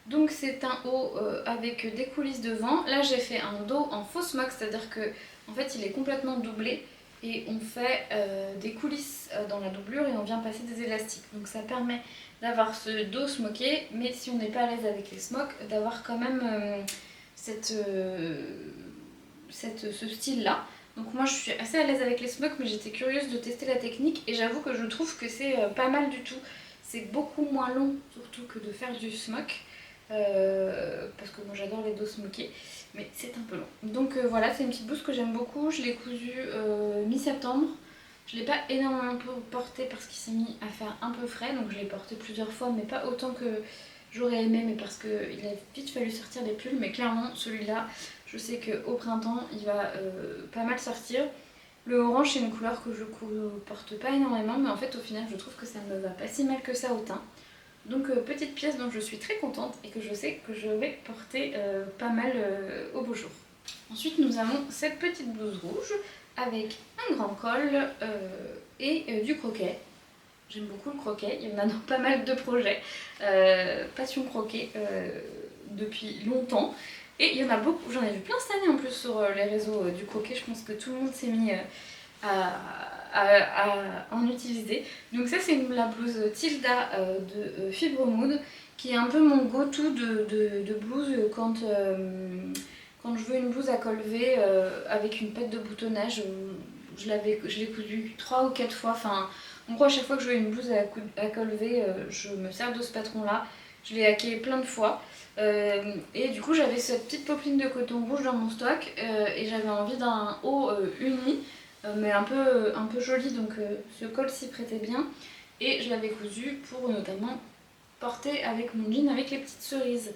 Donc c'est un haut avec des coulisses devant. Là j'ai fait un dos en fausse moque, c'est-à-dire que en fait il est complètement doublé. Et on fait des coulisses dans la doublure et on vient passer des élastiques. Donc ça permet d'avoir ce dos smoké, mais si on n'est pas à l'aise avec les smocks, d'avoir quand même ce style-là. Donc moi je suis assez à l'aise avec les smocks, mais j'étais curieuse de tester la technique et j'avoue que je trouve que c'est pas mal du tout. C'est beaucoup moins long surtout que de faire du smock. Parce que moi j'adore les dos smokés, mais c'est un peu long. Donc voilà, c'est une petite blouse que j'aime beaucoup. Je l'ai cousue mi-septembre. Je ne l'ai pas énormément porté parce qu'il s'est mis à faire un peu frais, donc je l'ai porté plusieurs fois, mais pas autant que j'aurais aimé, mais parce qu'il a vite fallu sortir des pulls. Mais clairement, celui-là, je sais qu'au printemps, il va pas mal sortir. Le orange, c'est une couleur que je porte pas énormément, mais en fait, au final, je trouve que ça ne me va pas si mal que ça au teint. Donc petite pièce dont je suis très contente et que je sais que je vais porter pas mal au beau jour. Ensuite nous avons cette petite blouse rouge avec un grand col et du croquet. J'aime beaucoup le croquet, il y en a dans pas mal de projets. Passion croquet depuis longtemps. Et il y en a beaucoup, j'en ai vu plein cette année en plus sur les réseaux du croquet. Je pense que tout le monde s'est mis à en utiliser. Donc ça c'est la blouse Tilda de Fibre Mood qui est un peu mon go-to de blouse quand je veux une blouse à col V avec une pette de boutonnage. Je l'ai cousue 3 ou 4 fois, enfin en gros à chaque fois que je veux une blouse à col V je me sers de ce patron là. Je l'ai hacké plein de fois et du coup j'avais cette petite popeline de coton rouge dans mon stock et j'avais envie d'un haut uni mais un peu joli, donc ce col s'y prêtait bien. Et je l'avais cousu pour notamment porter avec mon jean avec les petites cerises.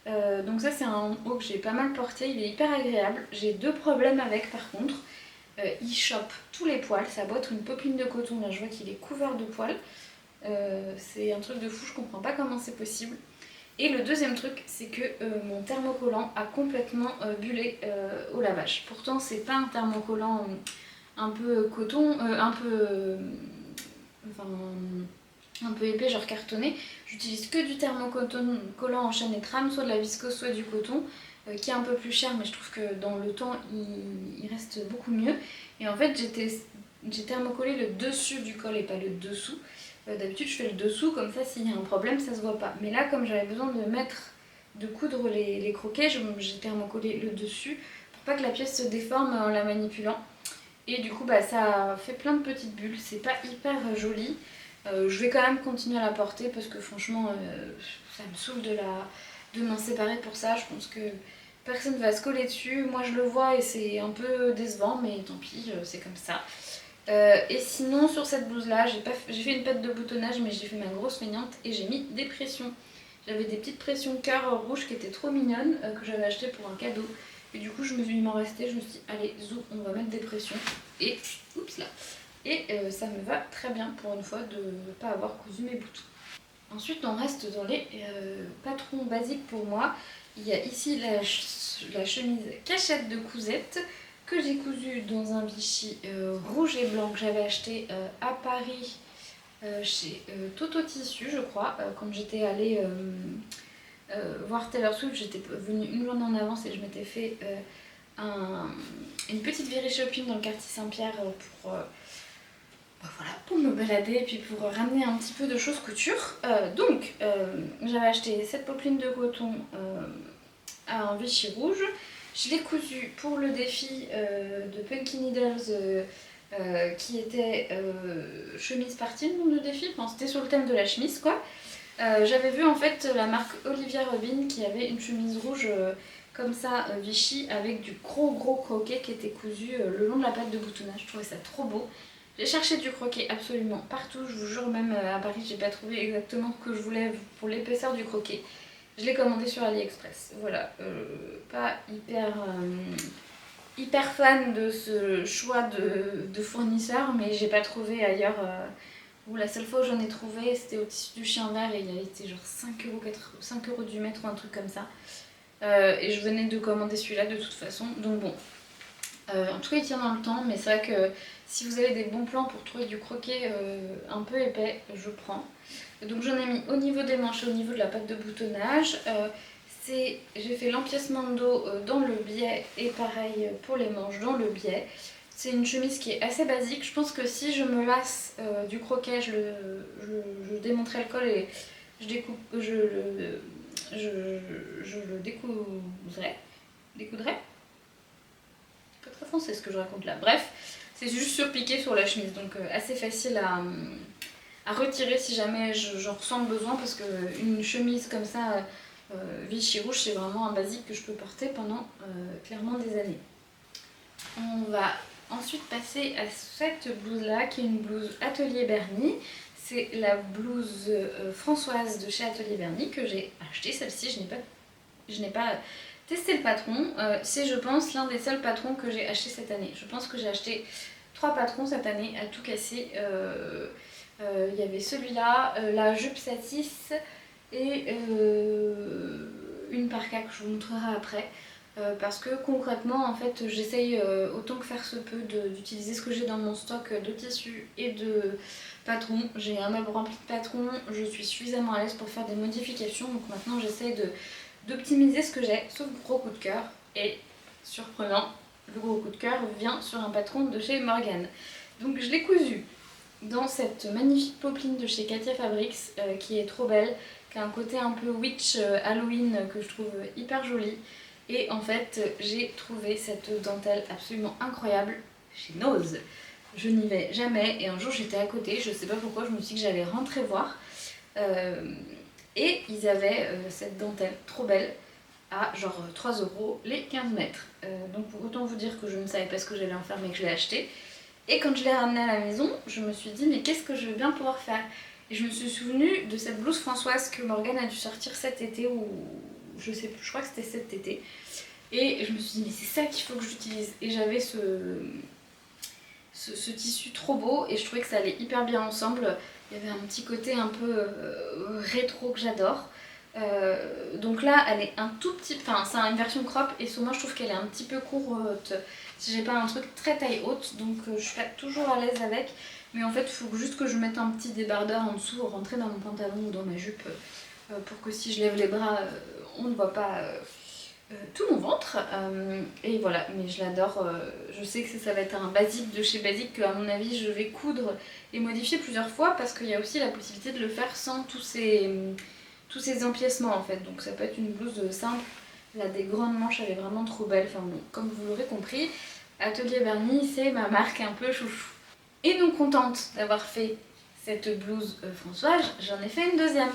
Donc ça c'est un haut que j'ai pas mal porté, il est hyper agréable. J'ai 2 problèmes avec par contre. Il chope tous les poils, ça a beau être une popeline de coton, là je vois qu'il est couvert de poils. C'est un truc de fou, je comprends pas comment c'est possible. Et le deuxième truc, c'est que mon thermocollant a complètement bullé au lavage. Pourtant c'est pas un thermocollant un peu coton, un peu épais, genre cartonné. J'utilise que du thermocollant en chaîne et trame, soit de la viscose, soit du coton, qui est un peu plus cher, mais je trouve que dans le temps, il reste beaucoup mieux. Et en fait, j'ai thermocollé le dessus du col et pas le dessous. D'habitude, je fais le dessous, comme ça, s'il y a un problème, ça se voit pas. Mais là, comme j'avais besoin de coudre les croquets, j'ai thermocollé le dessus pour pas que la pièce se déforme en la manipulant. Et du coup bah, ça fait plein de petites bulles, c'est pas hyper joli. Je vais quand même continuer à la porter parce que franchement ça me saoule de m'en séparer pour ça. Je pense que personne va se coller dessus. Moi je le vois et c'est un peu décevant, mais tant pis, c'est comme ça. Et sinon sur cette blouse là, j'ai fait une patte de boutonnage, mais j'ai fait ma grosse feignante et j'ai mis des pressions. J'avais des petites pressions cœur rouges qui étaient trop mignonnes, que j'avais achetées pour un cadeau. Et du coup il m'en restait, je me suis dit allez zou, on va mettre des pressions. Et oups là. Et ça me va très bien pour une fois de ne pas avoir cousu mes boutons. Ensuite on reste dans les patrons basiques pour moi. Il y a ici la chemise cachette de Cousette que j'ai cousue dans un Vichy rouge et blanc que j'avais acheté à Paris chez Toto Tissu je crois. Quand j'étais allée voir Taylor Swift, j'étais venue une journée en avance et je m'étais fait une petite virée shopping dans le quartier Saint-Pierre pour me balader et puis pour ramener un petit peu de choses couture. Donc j'avais acheté cette popeline de coton à un Vichy rouge. Je l'ai cousue pour le défi de Punky Needles qui était chemise partie, le nom de défi, enfin, c'était sur le thème de la chemise quoi. J'avais vu en fait la marque Olivia Robin qui avait une chemise rouge comme ça Vichy avec du gros croquet qui était cousu le long de la patte de boutonnage. Je trouvais ça trop beau. J'ai cherché du croquet absolument partout, je vous jure, même à Paris j'ai pas trouvé exactement ce que je voulais pour l'épaisseur du croquet. Je l'ai commandé sur AliExpress. Voilà, pas hyper fan de ce choix de fournisseur, mais j'ai pas trouvé ailleurs. Où la seule fois où j'en ai trouvé, c'était au tissu du chien vert et il était genre 5 € du mètre ou un truc comme ça. Et je venais de commander celui-là de toute façon, donc bon. En tout cas il tient dans le temps, mais c'est vrai que si vous avez des bons plans pour trouver du croquet un peu épais, je prends. Donc j'en ai mis au niveau des manches et au niveau de la patte de boutonnage. J'ai fait l'empiècement de dos dans le biais et pareil pour les manches dans le biais. C'est une chemise qui est assez basique. Je pense que si je me lasse du croquet, je démonterai le col et je le découdrai. Découdrai? Pas très français ce que je raconte là. Bref, c'est juste surpiqué sur la chemise, donc assez facile à retirer si jamais j'en ressens le besoin, parce qu'une chemise comme ça, Vichy rouge, c'est vraiment un basique que je peux porter pendant clairement des années. On va ensuite passer à cette blouse là qui est une blouse Atelier Berny. C'est la blouse Françoise de chez Atelier Berny que j'ai achetée. Celle-ci je n'ai pas testé le patron. C'est je pense l'un des seuls patrons que j'ai acheté cette année. Je pense que j'ai acheté 3 patrons cette année à tout casser. Il y avait celui-là, la jupe Satis et une parka que je vous montrerai après. Parce que concrètement en fait j'essaye autant que faire se peut d'utiliser ce que j'ai dans mon stock de tissus et de patrons. J'ai un meuble rempli de patrons, je suis suffisamment à l'aise pour faire des modifications, donc maintenant j'essaye d'optimiser ce que j'ai, sauf gros coup de cœur. Et surprenant, le gros coup de cœur vient sur un patron de chez Morgan. Donc je l'ai cousu dans cette magnifique popeline de chez Katia Fabrics qui est trop belle, qui a un côté un peu witch Halloween que je trouve hyper joli. Et en fait, j'ai trouvé cette dentelle absolument incroyable chez Nose. Je n'y vais jamais et un jour j'étais à côté, je sais pas pourquoi, je me suis dit que j'allais rentrer voir. Et ils avaient cette dentelle trop belle à genre 3 € les 15 mètres. Donc autant vous dire que je ne savais pas ce que j'allais en faire mais que je l'ai acheté. Et quand je l'ai ramenée à la maison, je me suis dit mais qu'est-ce que je vais bien pouvoir faire? Et je me suis souvenue de cette blouse Françoise que Morgane a dû sortir cet été ou je sais plus, je crois que c'était cet été. Et je me suis dit mais c'est ça qu'il faut que j'utilise. Et j'avais ce tissu trop beau et je trouvais que ça allait hyper bien ensemble. Il y avait un petit côté un peu rétro que j'adore. Donc là elle est un tout petit, enfin c'est une version crop et sur moi je trouve qu'elle est un petit peu courte. Si j'ai pas un truc très taille haute, donc je suis pas toujours à l'aise avec. Mais en fait il faut juste que je mette un petit débardeur en dessous, rentrer dans mon pantalon ou dans ma jupe pour que si je lève les bras on ne voit pas tout mon ventre. Et voilà, mais je l'adore. Je sais que ça va être un basique de chez Basique que à mon avis je vais coudre et modifier plusieurs fois parce qu'il y a aussi la possibilité de le faire sans tous ces empiècements en fait. Donc ça peut être une blouse simple. Là des grandes manches, elle est vraiment trop belle. Enfin bon, comme vous l'aurez compris, Atelier Berny c'est ma marque un peu chouchou. Et donc contente d'avoir fait cette blouse Françoise, j'en ai fait une deuxième.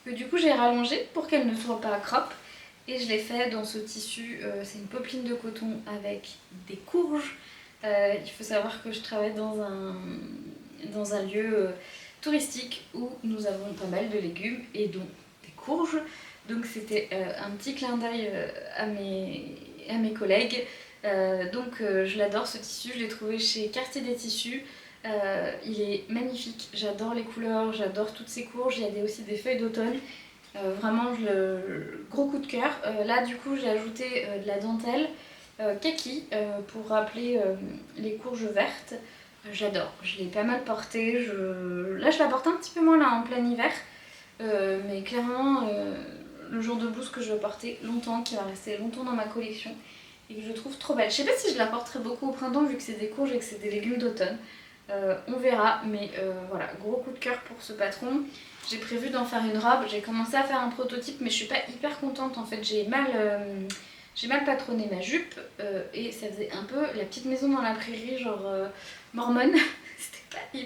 Que du coup j'ai rallongée pour qu'elle ne soit pas crop. Et je l'ai fait dans ce tissu, c'est une popeline de coton avec des courges. Il faut savoir que je travaille dans un lieu touristique où nous avons pas mal de légumes et dont des courges. Donc c'était un petit clin d'œil à mes collègues. Je l'adore ce tissu, je l'ai trouvé chez Quartier des Tissus. Il est magnifique, j'adore les couleurs, j'adore toutes ces courges, il y a aussi des feuilles d'automne. Vraiment le gros coup de cœur. Là du coup j'ai ajouté de la dentelle kaki pour rappeler les courges vertes. J'adore, je l'ai pas mal portée. Là je la porte un petit peu moins là en plein hiver. Mais clairement le genre de blouse que je vais porter longtemps, qui va rester longtemps dans ma collection et que je trouve trop belle. Je sais pas si je la porterai beaucoup au printemps vu que c'est des courges et que c'est des légumes d'automne. On verra, mais voilà, gros coup de cœur pour ce patron. J'ai prévu d'en faire une robe, j'ai commencé à faire un prototype mais je suis pas hyper contente en fait, j'ai mal patronné ma jupe et ça faisait un peu la petite maison dans la prairie, genre mormone. C'était pas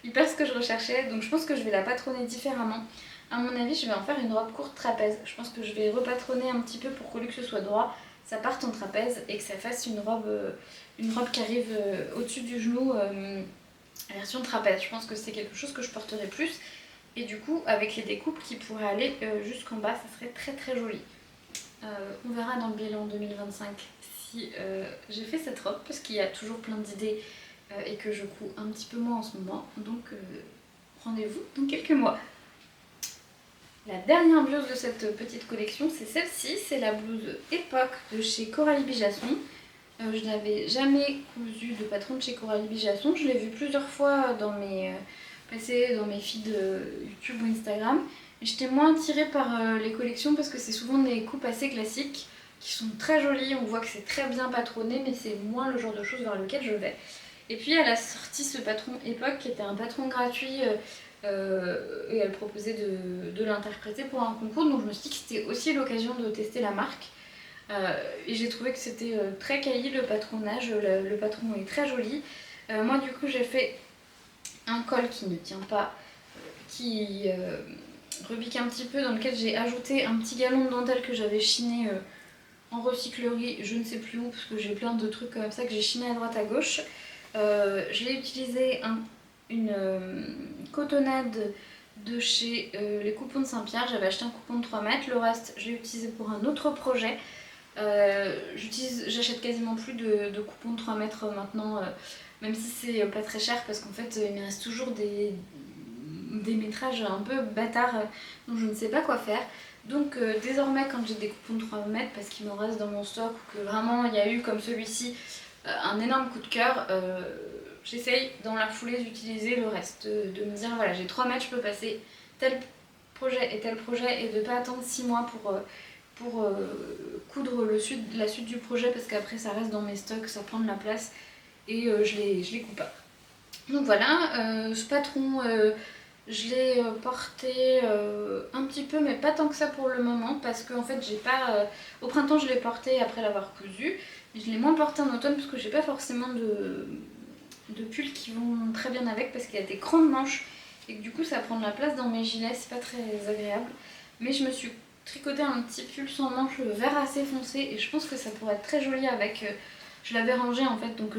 hyper ce que je recherchais, donc je pense que je vais la patronner différemment. À mon avis, je vais en faire une robe courte trapèze. Je pense que je vais repatronner un petit peu pour qu'au lieu que ce soit droit, ça parte en trapèze et que ça fasse une robe qui arrive au-dessus du genou, version trapèze. Je pense que c'est quelque chose que je porterai plus. Et du coup, avec les découpes qui pourraient aller jusqu'en bas, ça serait très très joli. On verra dans le bilan 2025 si j'ai fait cette robe, parce qu'il y a toujours plein d'idées et que je couds un petit peu moins en ce moment. Donc rendez-vous dans quelques mois. La dernière blouse de cette petite collection, c'est celle-ci. C'est la blouse Époque de chez Coralie Bijasson. Je n'avais jamais cousu de patron de chez Coralie Bijasson. Je l'ai vu plusieurs fois passer dans mes feeds YouTube ou Instagram. J'étais moins attirée par les collections parce que c'est souvent des coupes assez classiques qui sont très jolies. On voit que c'est très bien patronné, mais c'est moins le genre de choses vers lequel je vais. Et puis elle a sorti ce patron Époque qui était un patron gratuit et elle proposait de l'interpréter pour un concours. Donc je me suis dit que c'était aussi l'occasion de tester la marque. Et j'ai trouvé que c'était très quali le patronage, le patron est très joli. Moi du coup j'ai fait un col qui ne tient pas, qui repique un petit peu, dans lequel j'ai ajouté un petit galon de dentelle que j'avais chiné en recyclerie, je ne sais plus où, parce que j'ai plein de trucs comme ça que j'ai chiné à droite à gauche. Je l'ai utilisé une cotonnade de chez les coupons de Saint-Pierre. J'avais acheté un coupon de 3 mètres, le reste je l'ai utilisé pour un autre projet. J'achète quasiment plus de coupons de 3 mètres maintenant, même si c'est pas très cher, parce qu'en fait il me reste toujours des métrages un peu bâtards dont je ne sais pas quoi faire. Donc désormais quand j'ai des coupons de 3 mètres parce qu'il me reste dans mon stock ou que vraiment il y a eu comme celui-ci un énorme coup de cœur, j'essaye dans la foulée d'utiliser le reste, de me dire voilà j'ai 3 mètres, je peux passer tel projet et de pas attendre 6 mois pour coudre la suite du projet, parce qu'après ça reste dans mes stocks, ça prend de la place et je les coupe pas. Donc voilà, ce patron je l'ai porté un petit peu, mais pas tant que ça pour le moment, parce qu'en fait j'ai pas... au printemps je l'ai porté après l'avoir cousu, mais je l'ai moins porté en automne parce que j'ai pas forcément de pulls qui vont très bien avec, parce qu'il y a des grandes manches et que du coup ça prend de la place dans mes gilets, c'est pas très agréable. Mais je me suis tricoté un petit pull sans manches vert assez foncé et je pense que ça pourrait être très joli avec... je l'avais rangé en fait, donc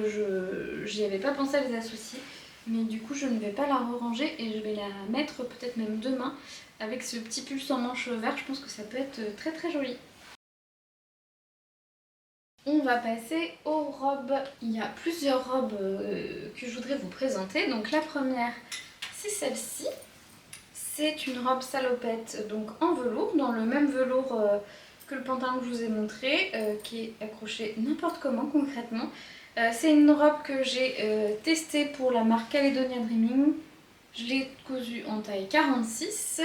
j'y avais pas pensé à les associer. Mais du coup je ne vais pas la re-ranger et je vais la mettre peut-être même demain avec ce petit pull sans manches vert. Je pense que ça peut être très très joli. On va passer aux robes. Il y a plusieurs robes que je voudrais vous présenter. Donc la première, c'est celle-ci. C'est une robe salopette, donc en velours, dans le même velours que le pantalon que je vous ai montré, qui est accroché n'importe comment concrètement. C'est une robe que j'ai testée pour la marque Caledonia Dreaming. Je l'ai cousue en taille 46.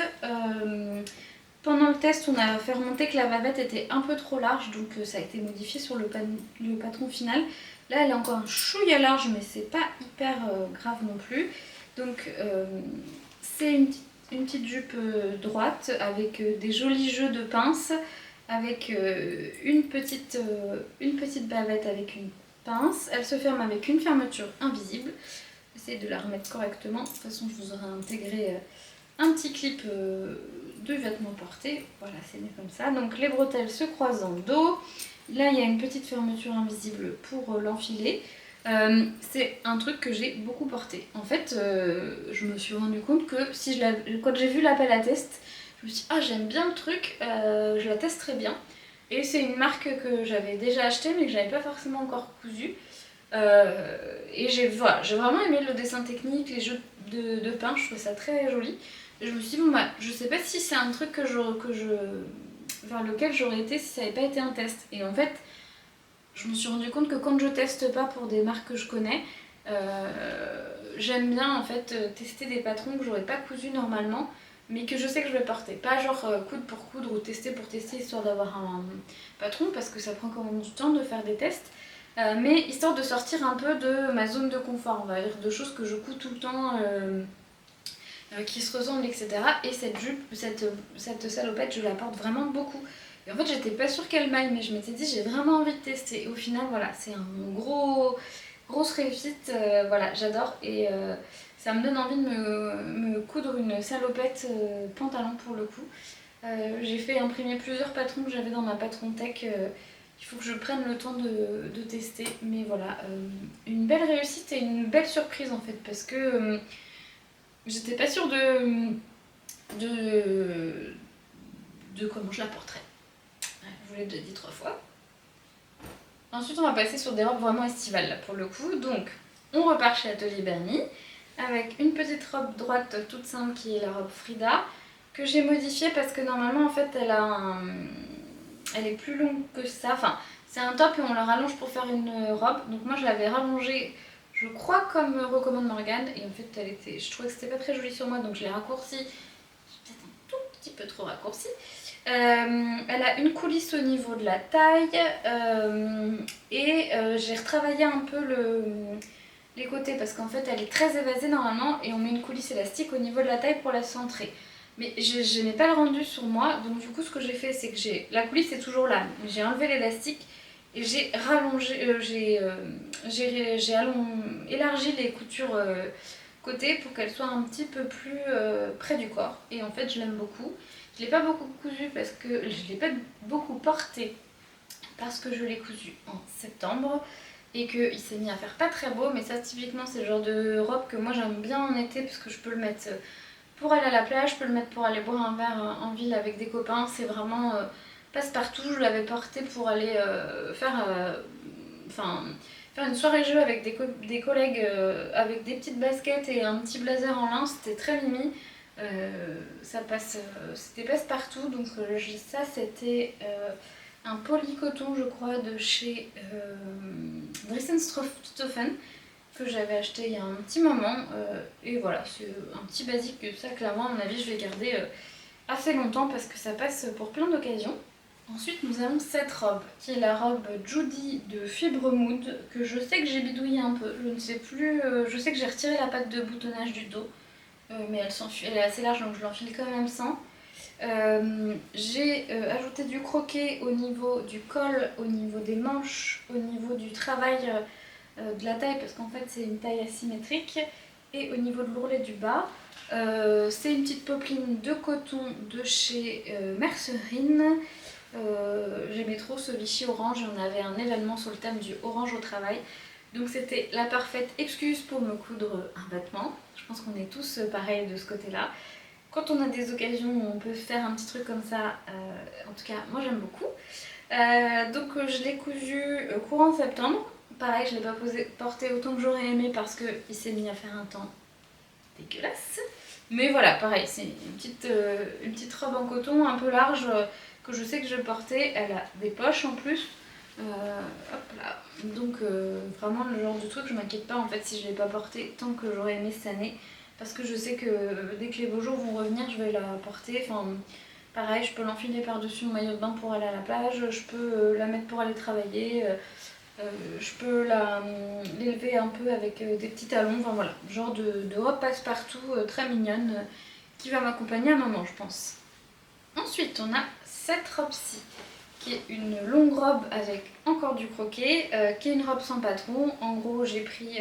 Pendant le test, on a fait remonter que la bavette était un peu trop large, donc ça a été modifié sur le patron final. Là, elle est encore un chouïa large, mais c'est pas hyper grave non plus. Donc, c'est une petite jupe droite avec des jolis jeux de pinces, avec une petite bavette avec une pince. Elle se ferme avec une fermeture invisible. Essayer de la remettre correctement. De toute façon, je vous aurai intégré un petit clip de vêtements portés. Voilà, c'est né comme ça. Donc les bretelles se croisent dans le dos. Là, il y a une petite fermeture invisible pour l'enfiler. C'est un truc que j'ai beaucoup porté. En fait, je me suis rendu compte que si quand j'ai vu l'appel à test, je me suis dit ah j'aime bien le truc, je la testerai bien. Et c'est une marque que j'avais déjà achetée mais que j'avais pas forcément encore cousu. Et j'ai vraiment aimé le dessin technique, les jeux de pain, je trouvais ça très joli. Et je me suis dit bon bah je sais pas si c'est un truc vers lequel j'aurais été si ça n'avait pas été un test. Et en fait je me suis rendu compte que quand je teste pas pour des marques que je connais, j'aime bien en fait tester des patrons que j'aurais pas cousu normalement, mais que je sais que je vais porter. Pas genre coudre pour coudre ou tester pour tester histoire d'avoir un patron, parce que ça prend quand même du temps de faire des tests. Mais histoire de sortir un peu de ma zone de confort, on va dire, de choses que je couds tout le temps, qui se ressemblent, etc. Et cette jupe, cette salopette, je la porte vraiment beaucoup. Et en fait, j'étais pas sûre qu'elle m'aille, mais je m'étais dit, j'ai vraiment envie de tester. Et au final, voilà, c'est un grosse réussite. Voilà, j'adore. Et ça me donne envie de me coudre une salopette pantalon pour le coup. J'ai fait imprimer plusieurs patrons que j'avais dans ma patron tech. Il faut que je prenne le temps de tester. Mais voilà, une belle réussite et une belle surprise en fait. Parce que j'étais pas sûre de comment je la porterais. Je vous l'ai déjà dit 3 fois. Ensuite, on va passer sur des robes vraiment estivales là pour le coup. Donc, on repart chez Atelier Bernie avec une petite robe droite toute simple qui est la robe Frida que j'ai modifiée parce que normalement en fait elle est plus longue que ça. Enfin, c'est un top et on la rallonge pour faire une robe. Donc moi je l'avais rallongée, je crois comme recommande Morgane, et en fait je trouvais que c'était pas très joli sur moi donc je l'ai raccourcie. Peut-être un tout petit peu trop raccourci. Elle a une coulisse au niveau de la taille et j'ai retravaillé un peu les côtés parce qu'en fait elle est très évasée normalement et on met une coulisse élastique au niveau de la taille pour la centrer. Mais je n'ai pas le rendu sur moi, donc du coup ce que j'ai fait c'est que la coulisse est toujours là, mais j'ai enlevé l'élastique et j'ai rallongé, élargi les coutures côté pour qu'elles soient un petit peu plus près du corps. Et en fait je l'aime beaucoup. Je ne l'ai pas beaucoup cousu parce que je ne l'ai pas beaucoup porté parce que je l'ai cousu en septembre et qu'il s'est mis à faire pas très beau, mais ça typiquement c'est le genre de robe que moi j'aime bien en été parce que je peux le mettre pour aller à la plage, je peux le mettre pour aller boire un verre en ville avec des copains, c'est vraiment passe-partout. Je l'avais porté pour aller faire une soirée jeu avec des collègues avec des petites baskets et un petit blazer en lin, c'était très mimi. C'était passe-partout, donc ça c'était un polycoton je crois de chez Dressenstoffen que j'avais acheté il y a un petit moment et voilà, c'est un petit basique que ça clairement à mon avis je vais garder assez longtemps parce que ça passe pour plein d'occasions. Ensuite nous avons cette robe qui est la robe Judy de Fibre Mood que je sais que j'ai bidouillé un peu, je ne sais plus, je sais que j'ai retiré la patte de boutonnage du dos. Mais elle est assez large donc je l'enfile quand même sans. J'ai ajouté du croquet au niveau du col, au niveau des manches, au niveau du travail de la taille parce qu'en fait c'est une taille asymétrique et au niveau de l'ourlet du bas. C'est une petite popeline de coton de chez Mercerine. J'aimais trop ce Vichy orange, on avait un événement sur le thème du orange au travail. Donc c'était la parfaite excuse pour me coudre un vêtement. Je pense qu'on est tous pareils de ce côté-là. Quand on a des occasions où on peut faire un petit truc comme ça, en tout cas moi j'aime beaucoup. Donc je l'ai cousu courant septembre. Pareil, je ne l'ai pas porté autant que j'aurais aimé parce qu'il s'est mis à faire un temps dégueulasse. Mais voilà, pareil, c'est une petite robe en coton un peu large que je sais que je vais porter. Elle a des poches en plus. Hop là. Donc vraiment le genre de truc, je m'inquiète pas en fait si je l'ai pas porté tant que j'aurais aimé cette année parce que je sais que dès que les beaux jours vont revenir je vais la porter. Enfin pareil, je peux l'enfiler par dessus mon maillot de bain pour aller à la plage, je peux la mettre pour aller travailler, je peux l'élever un peu avec des petits talons, enfin voilà, genre de robe passe-partout très mignonne qui va m'accompagner à un moment je pense. Ensuite on a cette robe-ci qui est une longue robe avec encore du croquet, qui est une robe sans patron. En gros j'ai pris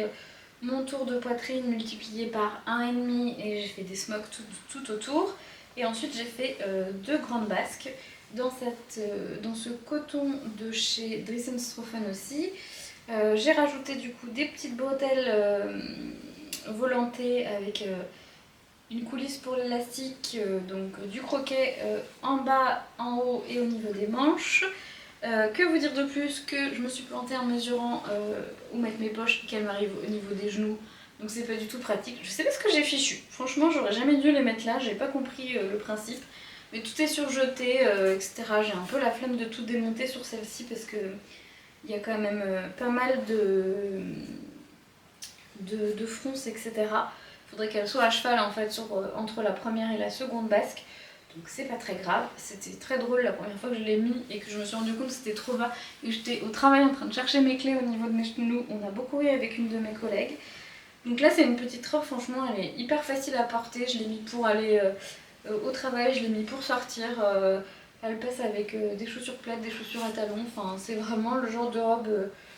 mon tour de poitrine multiplié par 1,5 et j'ai fait des smocks tout autour. Et ensuite j'ai fait 2 grandes basques dans ce coton de chez Dressenstrophen aussi. J'ai rajouté du coup des petites bretelles volantées avec une coulisse pour l'élastique, donc du croquet en bas, en haut et au niveau des manches. Que vous dire de plus que je me suis plantée en mesurant où mettre mes poches et qu'elles m'arrivent au niveau des genoux. Donc c'est pas du tout pratique. Je sais pas ce que j'ai fichu. Franchement, j'aurais jamais dû les mettre là. J'ai pas compris le principe. Mais tout est surjeté, etc. J'ai un peu la flemme de tout démonter sur celle-ci parce que il y a quand même pas mal de fronces, etc. Faudrait qu'elle soit à cheval en fait entre la première et la seconde basque. Donc c'est pas très grave, c'était très drôle la première fois que je l'ai mis et que je me suis rendu compte que c'était trop bas et que j'étais au travail en train de chercher mes clés au niveau de mes genoux. On a beaucoup ri avec une de mes collègues. Donc là c'est une petite robe, franchement elle est hyper facile à porter, je l'ai mis pour aller au travail, je l'ai mis pour sortir, elle passe avec des chaussures plates, des chaussures à talons, enfin c'est vraiment le genre de robe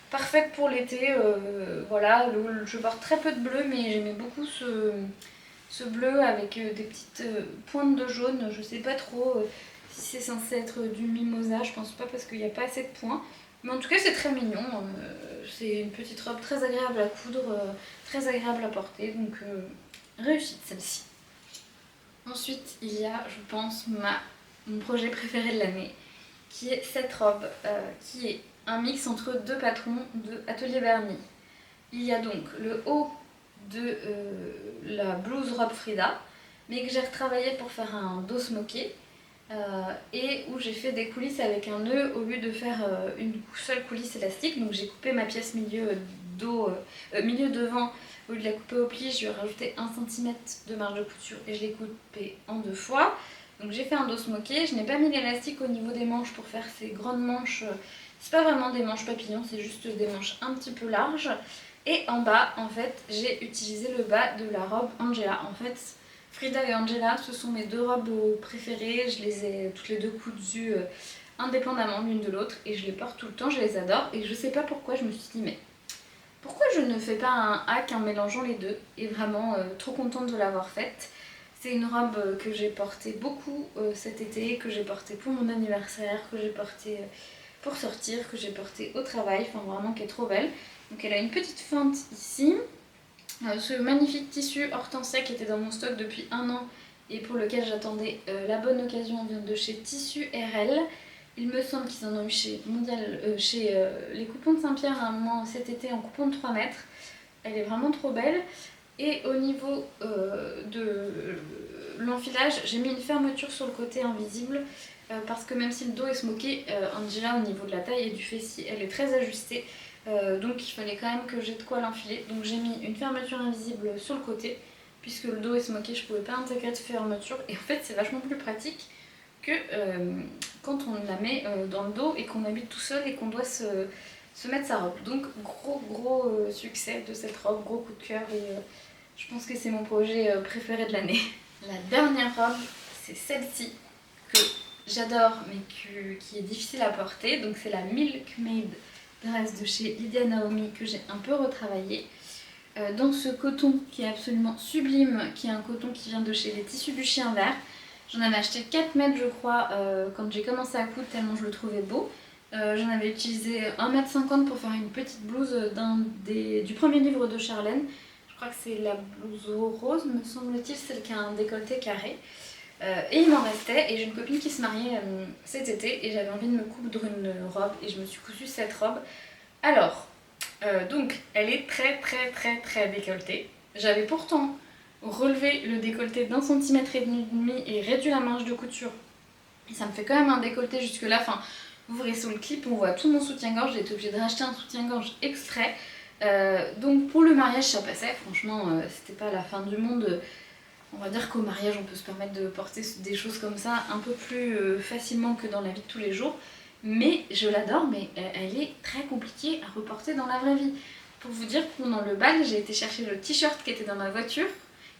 parfaite pour l'été. Voilà, je porte très peu de bleu mais j'aimais beaucoup ce bleu avec des petites pointes de jaune. Je sais pas trop si c'est censé être du mimosa, je pense pas parce qu'il n'y a pas assez de points. Mais en tout cas c'est très mignon, c'est une petite robe très agréable à coudre, très agréable à porter, donc réussite celle-ci. Ensuite il y a, je pense, mon projet préféré de l'année, qui est cette robe, qui est un mix entre deux patrons de Atelier Vernis. Il y a donc le haut de la blouse robe Frida, mais que j'ai retravaillé pour faire un dos smoké, et où j'ai fait des coulisses avec un nœud au lieu de faire une seule coulisse élastique. Donc j'ai coupé ma pièce milieu devant, au lieu de la couper au pli, je lui ai rajouté 1 cm de marge de couture et je l'ai coupé en 2 fois. Donc j'ai fait un dos smoké, je n'ai pas mis l'élastique au niveau des manches pour faire ces grandes manches, c'est pas vraiment des manches papillons, c'est juste des manches un petit peu larges. Et en bas, en fait, j'ai utilisé le bas de la robe Angela. En fait, Frida et Angela, ce sont mes 2 robes préférées. Je les ai toutes les 2 cousues indépendamment l'une de l'autre et je les porte tout le temps, je les adore. Et je sais pas pourquoi, je me suis dit, mais pourquoi je ne fais pas un hack en mélangeant les deux? Et vraiment trop contente de l'avoir faite. C'est une robe que j'ai portée beaucoup cet été, que j'ai portée pour mon anniversaire, que j'ai portée pour sortir, que j'ai portée au travail, enfin vraiment qui est trop belle. Donc elle a une petite feinte ici. Ce magnifique tissu hortensia qui était dans mon stock depuis 1 an et pour lequel j'attendais la bonne occasion vient de chez Tissu RL. Il me semble qu'ils en ont eu chez les coupons de Saint-Pierre à un moment cet été en coupon de 3 mètres. Elle est vraiment trop belle. Et au niveau de l'enfilage, j'ai mis une fermeture sur le côté invisible parce que même si le dos est smoké, Angela au niveau de la taille et du fessier, elle est très ajustée. Donc il fallait quand même que j'ai de quoi l'enfiler. Donc j'ai mis une fermeture invisible sur le côté. Puisque le dos est smoké, je pouvais pas intégrer de fermeture. Et en fait c'est vachement plus pratique que quand on la met dans le dos et qu'on habite tout seul et qu'on doit se mettre sa robe. Donc gros succès de cette robe, gros coup de cœur et je pense que c'est mon projet préféré de l'année. La dernière robe, c'est celle-ci que j'adore mais qui est difficile à porter. Donc c'est la Milkmaid Dress de chez Lydia Naomi que j'ai un peu retravaillé. Dans ce coton qui est absolument sublime, qui est un coton qui vient de chez les tissus du chien vert. J'en avais acheté 4 mètres je crois quand j'ai commencé à coudre tellement je le trouvais beau. J'en avais utilisé 1,50 m pour faire une petite blouse du premier livre de Charlène. Je crois que c'est la blouse rose me semble-t-il, celle qui a un décolleté carré. Et il m'en restait et j'ai une copine qui se mariait cet été et j'avais envie de me coudre une robe et je me suis cousu cette robe. Alors, donc elle est très décolletée. J'avais pourtant relevé le décolleté d'1,5 centimètre et réduit la marge de couture. Et ça me fait quand même un décolleté jusque là. Enfin, vous verrez sur le clip, on voit tout mon soutien-gorge. J'ai été obligée de racheter un soutien-gorge extrait. Donc pour le mariage ça passait, franchement c'était pas la fin du monde. On va dire qu'au mariage on peut se permettre de porter des choses comme ça un peu plus facilement que dans la vie de tous les jours. Mais je l'adore, mais elle est très compliquée à reporter dans la vraie vie. Pour vous dire, pendant le bal, j'ai été chercher le t-shirt qui était dans ma voiture,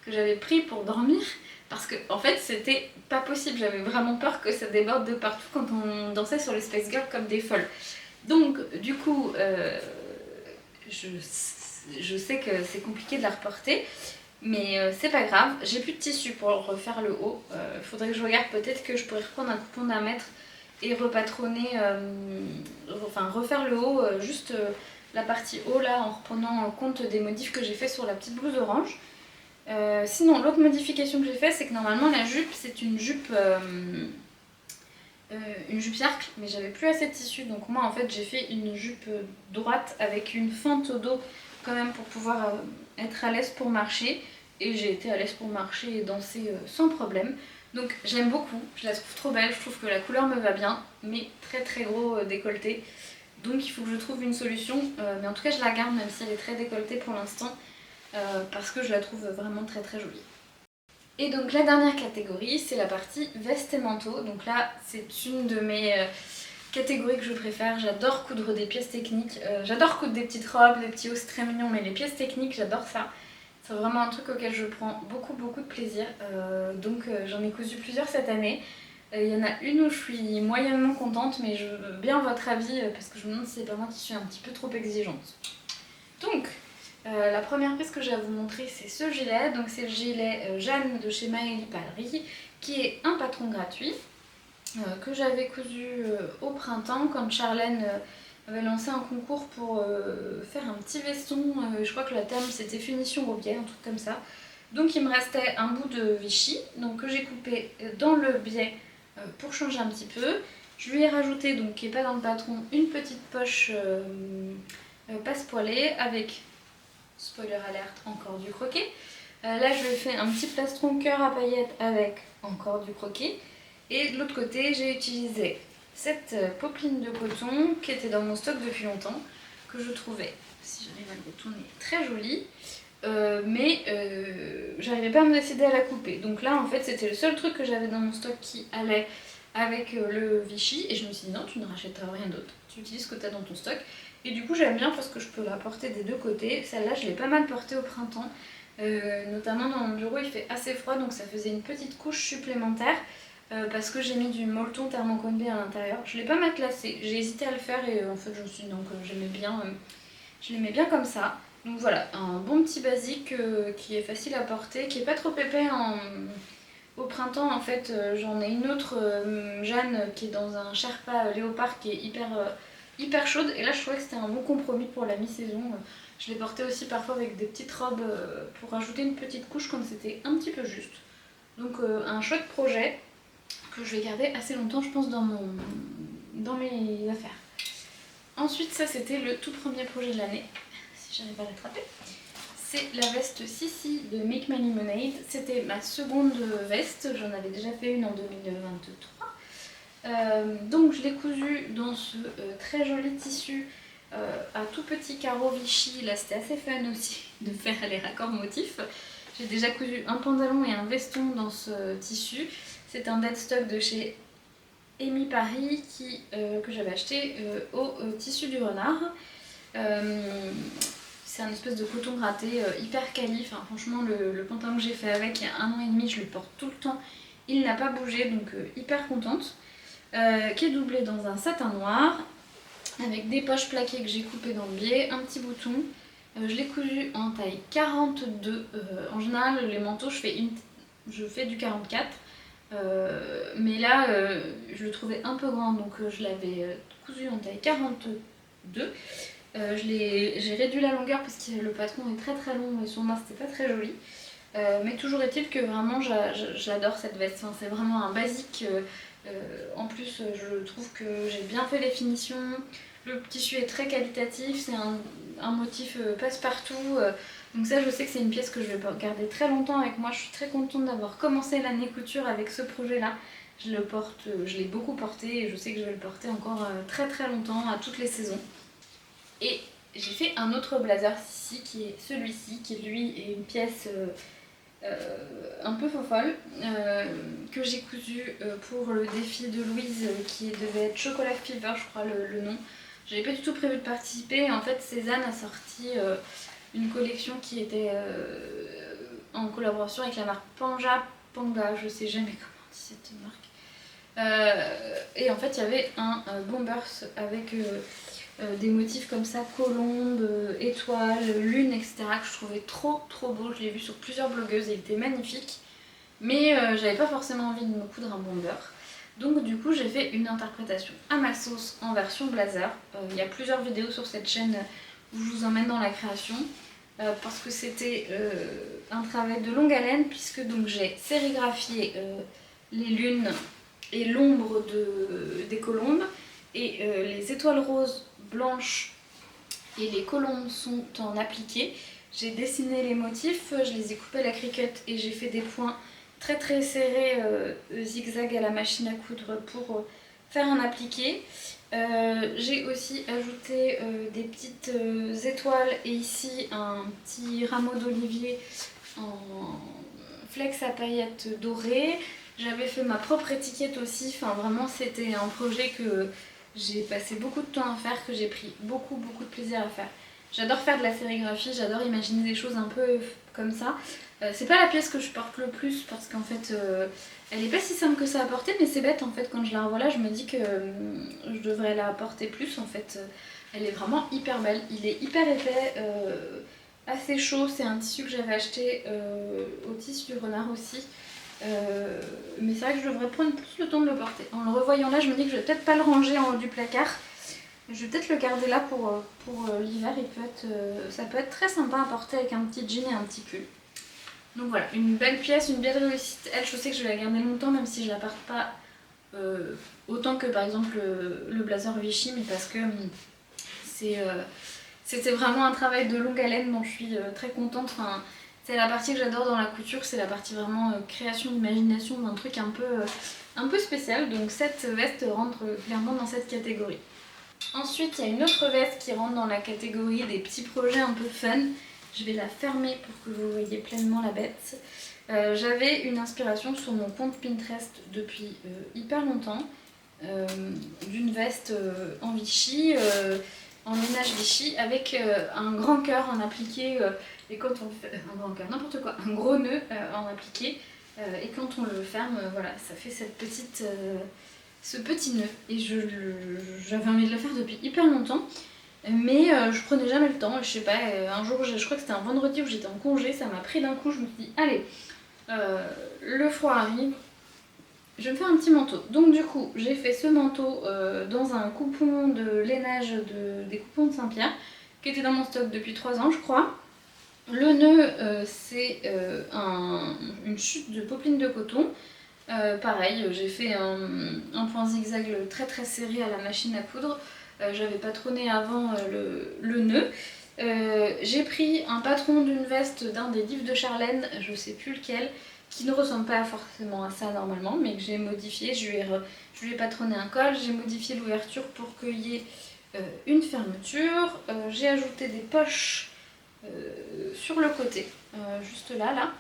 que j'avais pris pour dormir, parce que en fait c'était pas possible, j'avais vraiment peur que ça déborde de partout quand on dansait sur les Spice Girls comme des folles. Donc du coup, je sais que c'est compliqué de la reporter, mais c'est pas grave. J'ai plus de tissu pour refaire le haut. Faudrait que je regarde, peut-être que je pourrais reprendre un coupon d'un mètre et repatronner, enfin refaire le haut, juste la partie haut là, en reprenant en compte des modifs que j'ai fait sur la petite blouse orange. Sinon, l'autre modification que j'ai fait, c'est que normalement la jupe, c'est une jupe cercle, mais j'avais plus assez de tissu, donc moi en fait j'ai fait une jupe droite avec une fente au dos quand même pour pouvoir être à l'aise pour marcher, et j'ai été à l'aise pour marcher et danser sans problème. Donc j'aime beaucoup, je la trouve trop belle, je trouve que la couleur me va bien, mais très très gros décolleté, donc il faut que je trouve une solution, mais en tout cas je la garde même si elle est très décolletée pour l'instant, parce que je la trouve vraiment très très jolie. Et donc la dernière catégorie, c'est la partie veste et manteau. Donc là, c'est une de mes catégories que je préfère. J'adore coudre des pièces techniques. J'adore coudre des petites robes, des petits hauts très mignons, mais les pièces techniques, j'adore ça. C'est vraiment un truc auquel je prends beaucoup de plaisir. Donc j'en ai cousu plusieurs cette année. Il y en a une où je suis moyennement contente, mais je veux bien votre avis parce que je me demande si c'est pas moi qui suis un petit peu trop exigeante. Donc, la première pièce que j'ai à vous montrer, c'est ce gilet. Donc c'est le gilet Jeanne de chez Maëlie Paris, qui est un patron gratuit que j'avais cousu au printemps quand Charlène avait lancé un concours pour faire un petit veston. Je crois que le thème c'était finition au biais, un truc comme ça. Donc il me restait un bout de Vichy, donc que j'ai coupé dans le biais pour changer un petit peu. Je lui ai rajouté, donc qui n'est pas dans le patron, une petite poche passe-poilée avec, spoiler alerte, encore du croquet. Là je lui ai fait un petit plastron cœur à paillettes avec encore du croquet. Et de l'autre côté j'ai utilisé cette popeline de coton qui était dans mon stock depuis longtemps, que je trouvais, si j'arrive à le retourner, très jolie. Mais j'arrivais pas à me décider à la couper. Donc là en fait c'était le seul truc que j'avais dans mon stock qui allait avec le Vichy. Et je me suis dit non, tu ne rachèteras rien d'autre, tu utilises ce que tu as dans ton stock. Et du coup j'aime bien parce que je peux la porter des deux côtés. Celle-là je l'ai pas mal portée au printemps, notamment dans mon bureau il fait assez froid, donc ça faisait une petite couche supplémentaire parce que j'ai mis du molleton thermocombi à l'intérieur. Je l'ai pas matelassé, j'ai hésité à le faire et en fait je me suis dit non, que j'aimais bien, je l'aimais bien comme ça. Donc voilà, un bon petit basique qui est facile à porter, qui est pas trop épais au printemps. En fait j'en ai une autre Jeanne qui est dans un Sherpa léopard qui est hyper chaude, et là je trouvais que c'était un bon compromis pour la mi-saison. Je l'ai porté aussi parfois avec des petites robes pour rajouter une petite couche quand c'était un petit peu juste. Donc un chouette projet que je vais garder assez longtemps je pense dans mes affaires. Ensuite ça c'était le tout premier projet de l'année, si j'arrive à l'attraper. C'est la veste Sissi de Make My Lemonade. C'était ma seconde veste, j'en avais déjà fait une en 2023. Donc je l'ai cousue dans ce très joli tissu à tout petit carreau Vichy. Là c'était assez fun aussi de faire les raccords motifs. J'ai déjà cousu un pantalon et un veston dans ce tissu. C'est un deadstock de chez Amy Paris que j'avais acheté au tissu du renard. C'est un espèce de coton gratté hyper quali. Enfin, franchement le pantalon que j'ai fait avec il y a 1 an et demi, je le porte tout le temps. Il n'a pas bougé, donc hyper contente. Qui est doublé dans un satin noir avec des poches plaquées que j'ai coupées dans le biais, un petit bouton. Je l'ai cousu en taille 42. En général les manteaux je fais du 44. Mais là je le trouvais un peu grand, donc je l'avais cousu en taille 42. J'ai réduit la longueur parce que le patron est très long et sur moi c'était pas très joli. Mais toujours est-il que vraiment j'adore cette veste. Enfin, c'est vraiment un basique. En plus je trouve que j'ai bien fait les finitions. Le tissu est très qualitatif, c'est un motif passe-partout. Donc ça je sais que c'est une pièce que je vais garder très longtemps avec moi. Je suis très contente d'avoir commencé l'année couture avec ce projet là. Je l'ai beaucoup porté et je sais que je vais le porter encore très longtemps, à toutes les saisons. Et j'ai fait un autre blazer ici qui est celui-ci, qui lui est une pièce un peu folle que j'ai cousu pour le défi de Louise qui devait être Chocolat Fever, je crois le nom. J'avais pas du tout prévu de participer et en fait Cézanne a sorti une collection qui était en collaboration avec la marque Panga, je sais jamais comment on dit cette marque. Et en fait il y avait un bombers avec des motifs comme ça, colombes, étoiles, lune, etc. que je trouvais trop beau. Je l'ai vu sur plusieurs blogueuses et il était magnifique. Mais j'avais pas forcément envie de me coudre un bomber. Donc du coup j'ai fait une interprétation à ma sauce en version blazer. Il y a plusieurs vidéos sur cette chaîne où je vous emmène dans la création. Parce que c'était un travail de longue haleine, puisque donc j'ai sérigraphié les lunes et l'ombre des colombes, et les étoiles roses, blanches et les colombes sont en appliqué. J'ai dessiné les motifs, je les ai coupés à la cricut et j'ai fait des points très serrés zigzag à la machine à coudre pour faire un appliqué. J'ai aussi ajouté des petites étoiles et ici un petit rameau d'olivier en flex à paillettes dorées. J'avais fait ma propre étiquette aussi, enfin vraiment c'était un projet que j'ai passé beaucoup de temps à faire, que j'ai pris beaucoup de plaisir à faire. J'adore faire de la sérigraphie, j'adore imaginer des choses un peu comme ça. C'est pas la pièce que je porte le plus parce qu'en fait elle est pas si simple que ça à porter, mais c'est bête en fait quand je la revois là, je me dis que je devrais la porter plus en fait. Elle est vraiment hyper belle, il est hyper épais, assez chaud, c'est un tissu que j'avais acheté au tissu du renard aussi. Mais c'est vrai que je devrais prendre plus le temps de le porter. En le revoyant là, je me dis que je vais peut-être pas le ranger en haut du placard. Je vais peut-être le garder là pour l'hiver, ça peut être très sympa à porter avec un petit jean et un petit pull. Donc voilà, une belle pièce, une belle réussite. Elle, je sais que je vais la garder longtemps, même si je la porte pas autant que par exemple le blazer Vichy, mais parce que c'était vraiment un travail de longue haleine dont je suis très contente. Enfin, c'est la partie que j'adore dans la couture, c'est la partie vraiment création d'imagination d'un truc un peu spécial. Donc cette veste rentre clairement dans cette catégorie. Ensuite, il y a une autre veste qui rentre dans la catégorie des petits projets un peu fun. Je vais la fermer pour que vous voyez pleinement la bête. J'avais une inspiration sur mon compte Pinterest depuis hyper longtemps, d'une veste en Vichy, en ménage Vichy, avec un grand cœur en appliqué, et quand on fait un grand cœur, n'importe quoi, un gros nœud en appliqué, et quand on le ferme, voilà, ça fait ce petit nœud. Et j'avais envie de le faire depuis hyper longtemps. Mais je prenais jamais le temps, je sais pas, un jour je crois que c'était un vendredi où j'étais en congé, ça m'a pris d'un coup, je me suis dit allez, le froid arrive, je vais me faire un petit manteau. Donc du coup j'ai fait ce manteau dans un coupon de lainage des coupons de Saint-Pierre, qui était dans mon stock depuis 3 ans je crois. Le nœud c'est une chute de popeline de coton. Pareil, j'ai fait un point zigzag très serré à la machine à coudre. J'avais patronné avant le nœud. J'ai pris un patron d'une veste d'un des livres de Charlène, je sais plus lequel, qui ne ressemble pas forcément à ça normalement, mais que j'ai modifié. Je lui ai patronné un col, j'ai modifié l'ouverture pour qu'il y ait une fermeture. J'ai ajouté des poches sur le côté, juste là.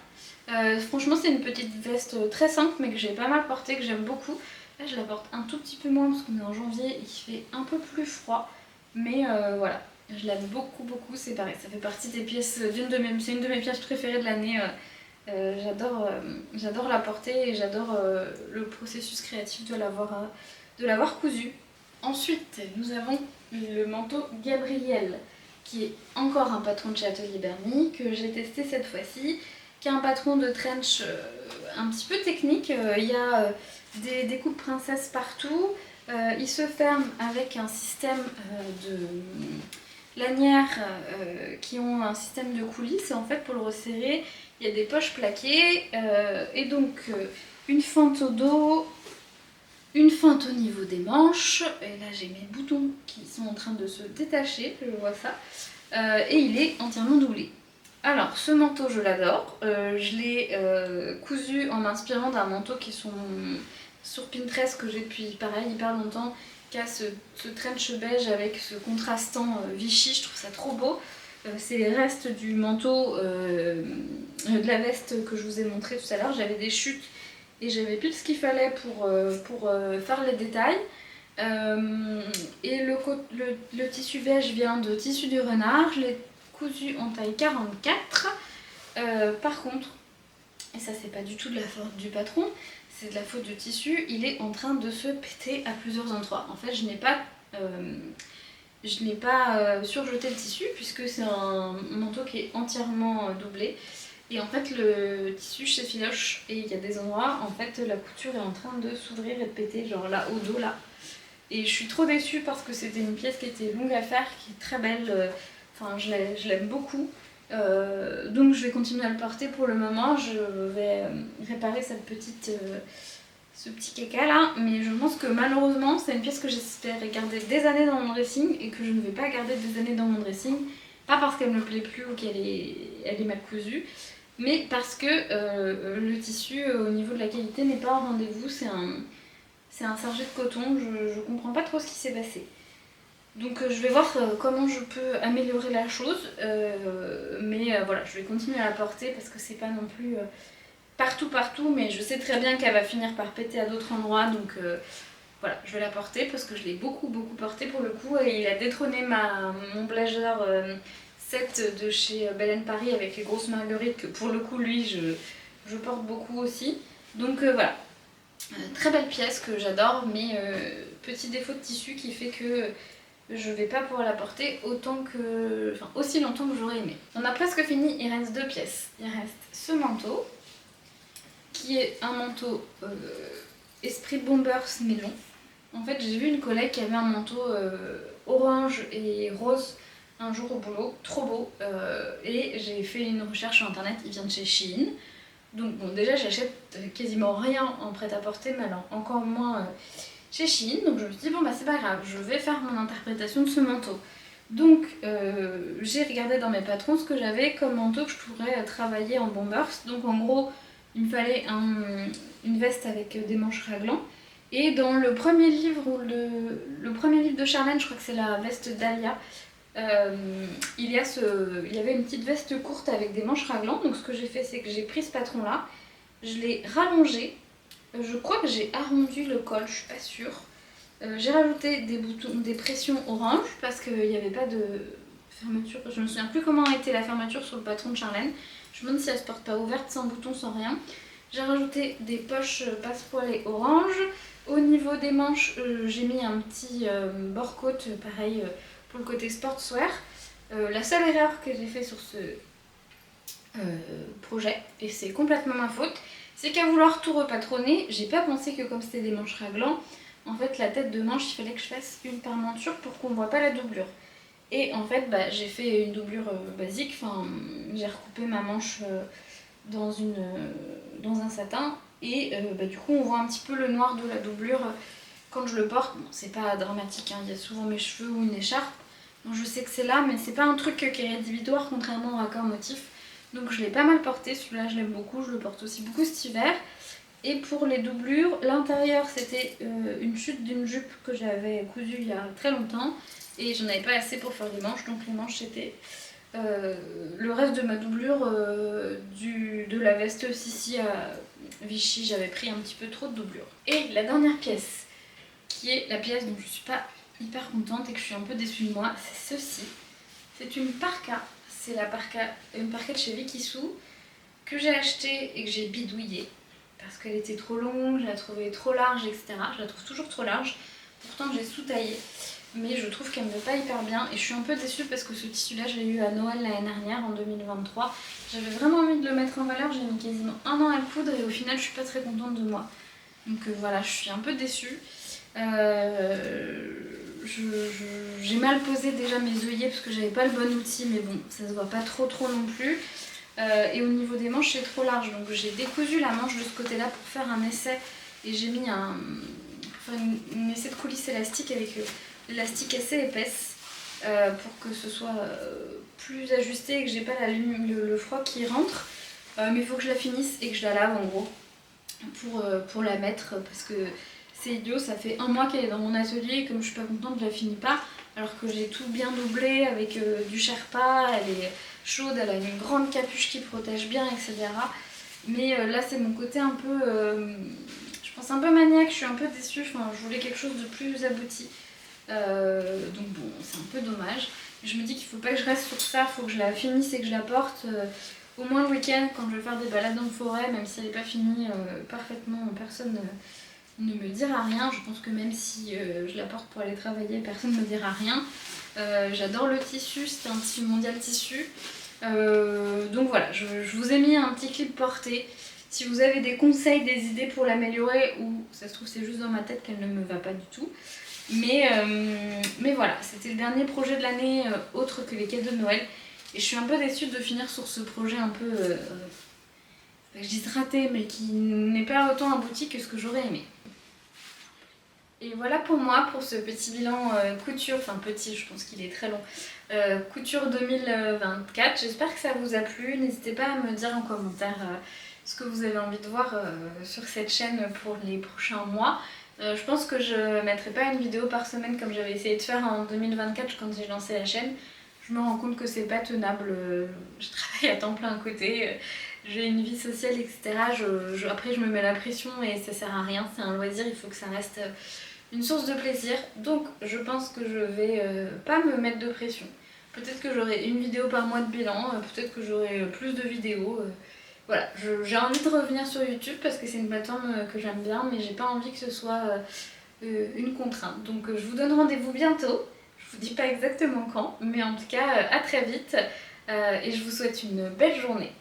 Franchement c'est une petite veste très simple mais que j'ai pas mal portée, que j'aime beaucoup. Là je la porte un tout petit peu moins parce qu'on est en janvier et qu'il fait un peu plus froid. Mais voilà, je l'aime beaucoup. C'est pareil, ça fait partie des pièces c'est une de mes pièces préférées de l'année. J'adore la porter et j'adore le processus créatif de l'avoir cousu. Ensuite nous avons le manteau Gabrielle, qui est encore un patron de chez Atelier Berny, que j'ai testé cette fois-ci, qui a un patron de trench un petit peu technique. Il y a des découpes princesses partout. Il se ferme avec un système de lanières qui ont un système de coulisses. Et en fait, pour le resserrer, il y a des poches plaquées et donc une fente au dos, une fente au niveau des manches. Et là, j'ai mes boutons qui sont en train de se détacher, je vois ça. Et il est entièrement doublé. Alors, ce manteau, je l'adore. Je l'ai cousu en m'inspirant d'un manteau qui sont sur Pinterest que j'ai depuis pareil hyper longtemps, qui a ce trench beige avec ce contrastant Vichy. Je trouve ça trop beau. C'est les restes du manteau, de la veste que je vous ai montré tout à l'heure. J'avais des chutes et j'avais plus ce qu'il fallait pour faire les détails. Et le tissu beige vient de Tissu du Renard. Je l'ai cousu en taille 44. Par contre, et ça c'est pas du tout de la faute du patron, c'est de la faute du tissu, il est en train de se péter à plusieurs endroits. En fait je n'ai pas Je n'ai pas surjeté le tissu puisque c'est un manteau qui est entièrement doublé. Et en fait le tissu s'effiloche et il y a des endroits, en fait la couture est en train de s'ouvrir et de péter, genre là au dos là. Et je suis trop déçue parce que c'était une pièce qui était longue à faire, qui est très belle, enfin je l'aime beaucoup. Donc je vais continuer à le porter pour le moment, je vais réparer ce petit caca là, mais je pense que malheureusement c'est une pièce que j'espérais garder des années dans mon dressing et que je ne vais pas garder des années dans mon dressing, pas parce qu'elle me plaît plus ou qu'elle est mal cousue, mais parce que le tissu au niveau de la qualité n'est pas au rendez-vous, c'est un sargé de coton, je comprends pas trop ce qui s'est passé. Donc je vais voir comment je peux améliorer la chose, mais voilà, je vais continuer à la porter parce que c'est pas non plus partout, mais je sais très bien qu'elle va finir par péter à d'autres endroits, donc voilà, je vais la porter parce que je l'ai beaucoup porté pour le coup, et il a détrôné mon blazer 7 de chez Belen Paris avec les grosses marguerites, que pour le coup lui je porte beaucoup aussi, donc voilà. Très belle pièce que j'adore, mais petit défaut de tissu qui fait que je vais pas pouvoir la porter aussi longtemps que j'aurais aimé. On a presque fini, il reste 2 pièces. Il reste ce manteau, qui est un manteau Esprit Bombers Nylon. En fait, j'ai vu une collègue qui avait un manteau orange et rose un jour au boulot, trop beau, et j'ai fait une recherche sur internet, il vient de chez Shein. Donc bon, déjà j'achète quasiment rien en prêt-à-porter, mais alors encore moins chez Shein. Donc je me suis dit bon bah c'est pas grave, je vais faire mon interprétation de ce manteau. Donc j'ai regardé dans mes patrons ce que j'avais comme manteau que je pourrais travailler en bombers. Donc en gros il me fallait une veste avec des manches raglan. Et dans le premier livre, le premier livre de Charlène, je crois que c'est la veste Dahlia, il y avait une petite veste courte avec des manches raglan. Donc ce que j'ai fait, c'est que j'ai pris ce patron là, je l'ai rallongé, je crois que j'ai arrondi le col, je suis pas sûre. J'ai rajouté des boutons, des pressions orange parce qu'il n'y avait pas de fermeture, je me souviens plus comment était la fermeture sur le patron de Charlène, je me demande si elle se porte pas ouverte, sans bouton, sans rien. J'ai rajouté des poches passe-poilées orange. Au niveau des manches, j'ai mis un petit bord-côte, pareil, pour le côté sportswear. La seule erreur que j'ai fait sur ce projet, et c'est complètement ma faute, c'est qu'à vouloir tout repatronner, j'ai pas pensé que comme c'était des manches raglan, en fait la tête de manche, il fallait que je fasse une parmenture pour qu'on voit pas la doublure. Et en fait j'ai fait une doublure basique, enfin j'ai recoupé ma manche dans un satin, et du coup on voit un petit peu le noir de la doublure quand je le porte. Bon, c'est pas dramatique, hein, il y a souvent mes cheveux ou une écharpe, donc je sais que c'est là, mais c'est pas un truc qui est rédhibitoire contrairement au raccord motif. Donc je l'ai pas mal porté, celui-là je l'aime beaucoup, je le porte aussi beaucoup cet hiver. Et pour les doublures, l'intérieur c'était une chute d'une jupe que j'avais cousue il y a très longtemps, et j'en avais pas assez pour faire les manches, donc les manches c'était le reste de ma doublure de la veste Sissi à Vichy. J'avais pris un petit peu trop de doublure. Et la dernière pièce, qui est la pièce dont je suis pas hyper contente et que je suis un peu déçue de moi, c'est ceci. C'est une parka, c'est une parka de chez Vikisou que j'ai achetée et que j'ai bidouillée parce qu'elle était trop longue, je la trouvais trop large, etc. Je la trouve toujours trop large, pourtant j'ai sous-taillé. Mais je trouve qu'elle me va pas hyper bien et je suis un peu déçue parce que ce tissu là je l'ai eu à Noël l'année dernière, en 2023. J'avais vraiment envie de le mettre en valeur, j'ai mis quasiment 1 an à le coudre et au final je suis pas très contente de moi. Donc voilà, je suis un peu déçue. J'ai mal posé déjà mes œillets parce que j'avais pas le bon outil, mais bon ça se voit pas trop non plus. Et au niveau des manches c'est trop large, donc j'ai décousu la manche de ce côté là pour faire un essai, et j'ai mis un essai de coulisse élastique avec l'élastique assez épaisse pour que ce soit plus ajusté et que j'ai pas le froid qui rentre, mais il faut que je la finisse et que je la lave en gros pour la mettre, parce que c'est idiot, ça fait 1 mois qu'elle est dans mon atelier et comme je suis pas contente je la finis pas alors que j'ai tout bien doublé avec du Sherpa, elle est chaude, elle a une grande capuche qui protège bien, etc. Mais là c'est mon côté un peu, je pense un peu maniaque, je suis un peu déçue, enfin, je voulais quelque chose de plus abouti. Donc bon, c'est un peu dommage. Je me dis qu'il faut pas que je reste sur ça, il faut que je la finisse et que je la porte au moins le week-end quand je vais faire des balades en forêt, même si elle n'est pas finie parfaitement, personne ne me dira rien. Je pense que même si je la porte pour aller travailler, personne ne me dira rien. J'adore le tissu, c'était un tissu mondial tissu. Donc voilà, je vous ai mis un petit clip porté. Si vous avez des conseils, des idées pour l'améliorer, ou ça se trouve c'est juste dans ma tête qu'elle ne me va pas du tout. Mais voilà, c'était le dernier projet de l'année autre que les cadeaux de Noël. Et je suis un peu déçue de finir sur ce projet un peu, je dis raté, mais qui n'est pas autant abouti que ce que j'aurais aimé. Et voilà pour moi, pour ce petit bilan couture, enfin petit, je pense qu'il est très long, couture 2024. J'espère que ça vous a plu. N'hésitez pas à me dire en commentaire ce que vous avez envie de voir sur cette chaîne pour les prochains mois. Je pense que je ne mettrai pas une vidéo par semaine comme j'avais essayé de faire en 2024 quand j'ai lancé la chaîne. Je me rends compte que c'est pas tenable, je travaille à temps plein à côté, j'ai une vie sociale, etc. Après je me mets la pression et ça sert à rien, c'est un loisir, il faut que ça reste une source de plaisir. Donc je pense que je vais pas me mettre de pression. Peut-être que j'aurai une vidéo par mois de bilan, peut-être que j'aurai plus de vidéos. Voilà, j'ai envie de revenir sur YouTube parce que c'est une plateforme que j'aime bien, mais j'ai pas envie que ce soit une contrainte. Donc je vous donne rendez-vous bientôt. Je vous dis pas exactement quand, mais en tout cas à très vite et je vous souhaite une belle journée.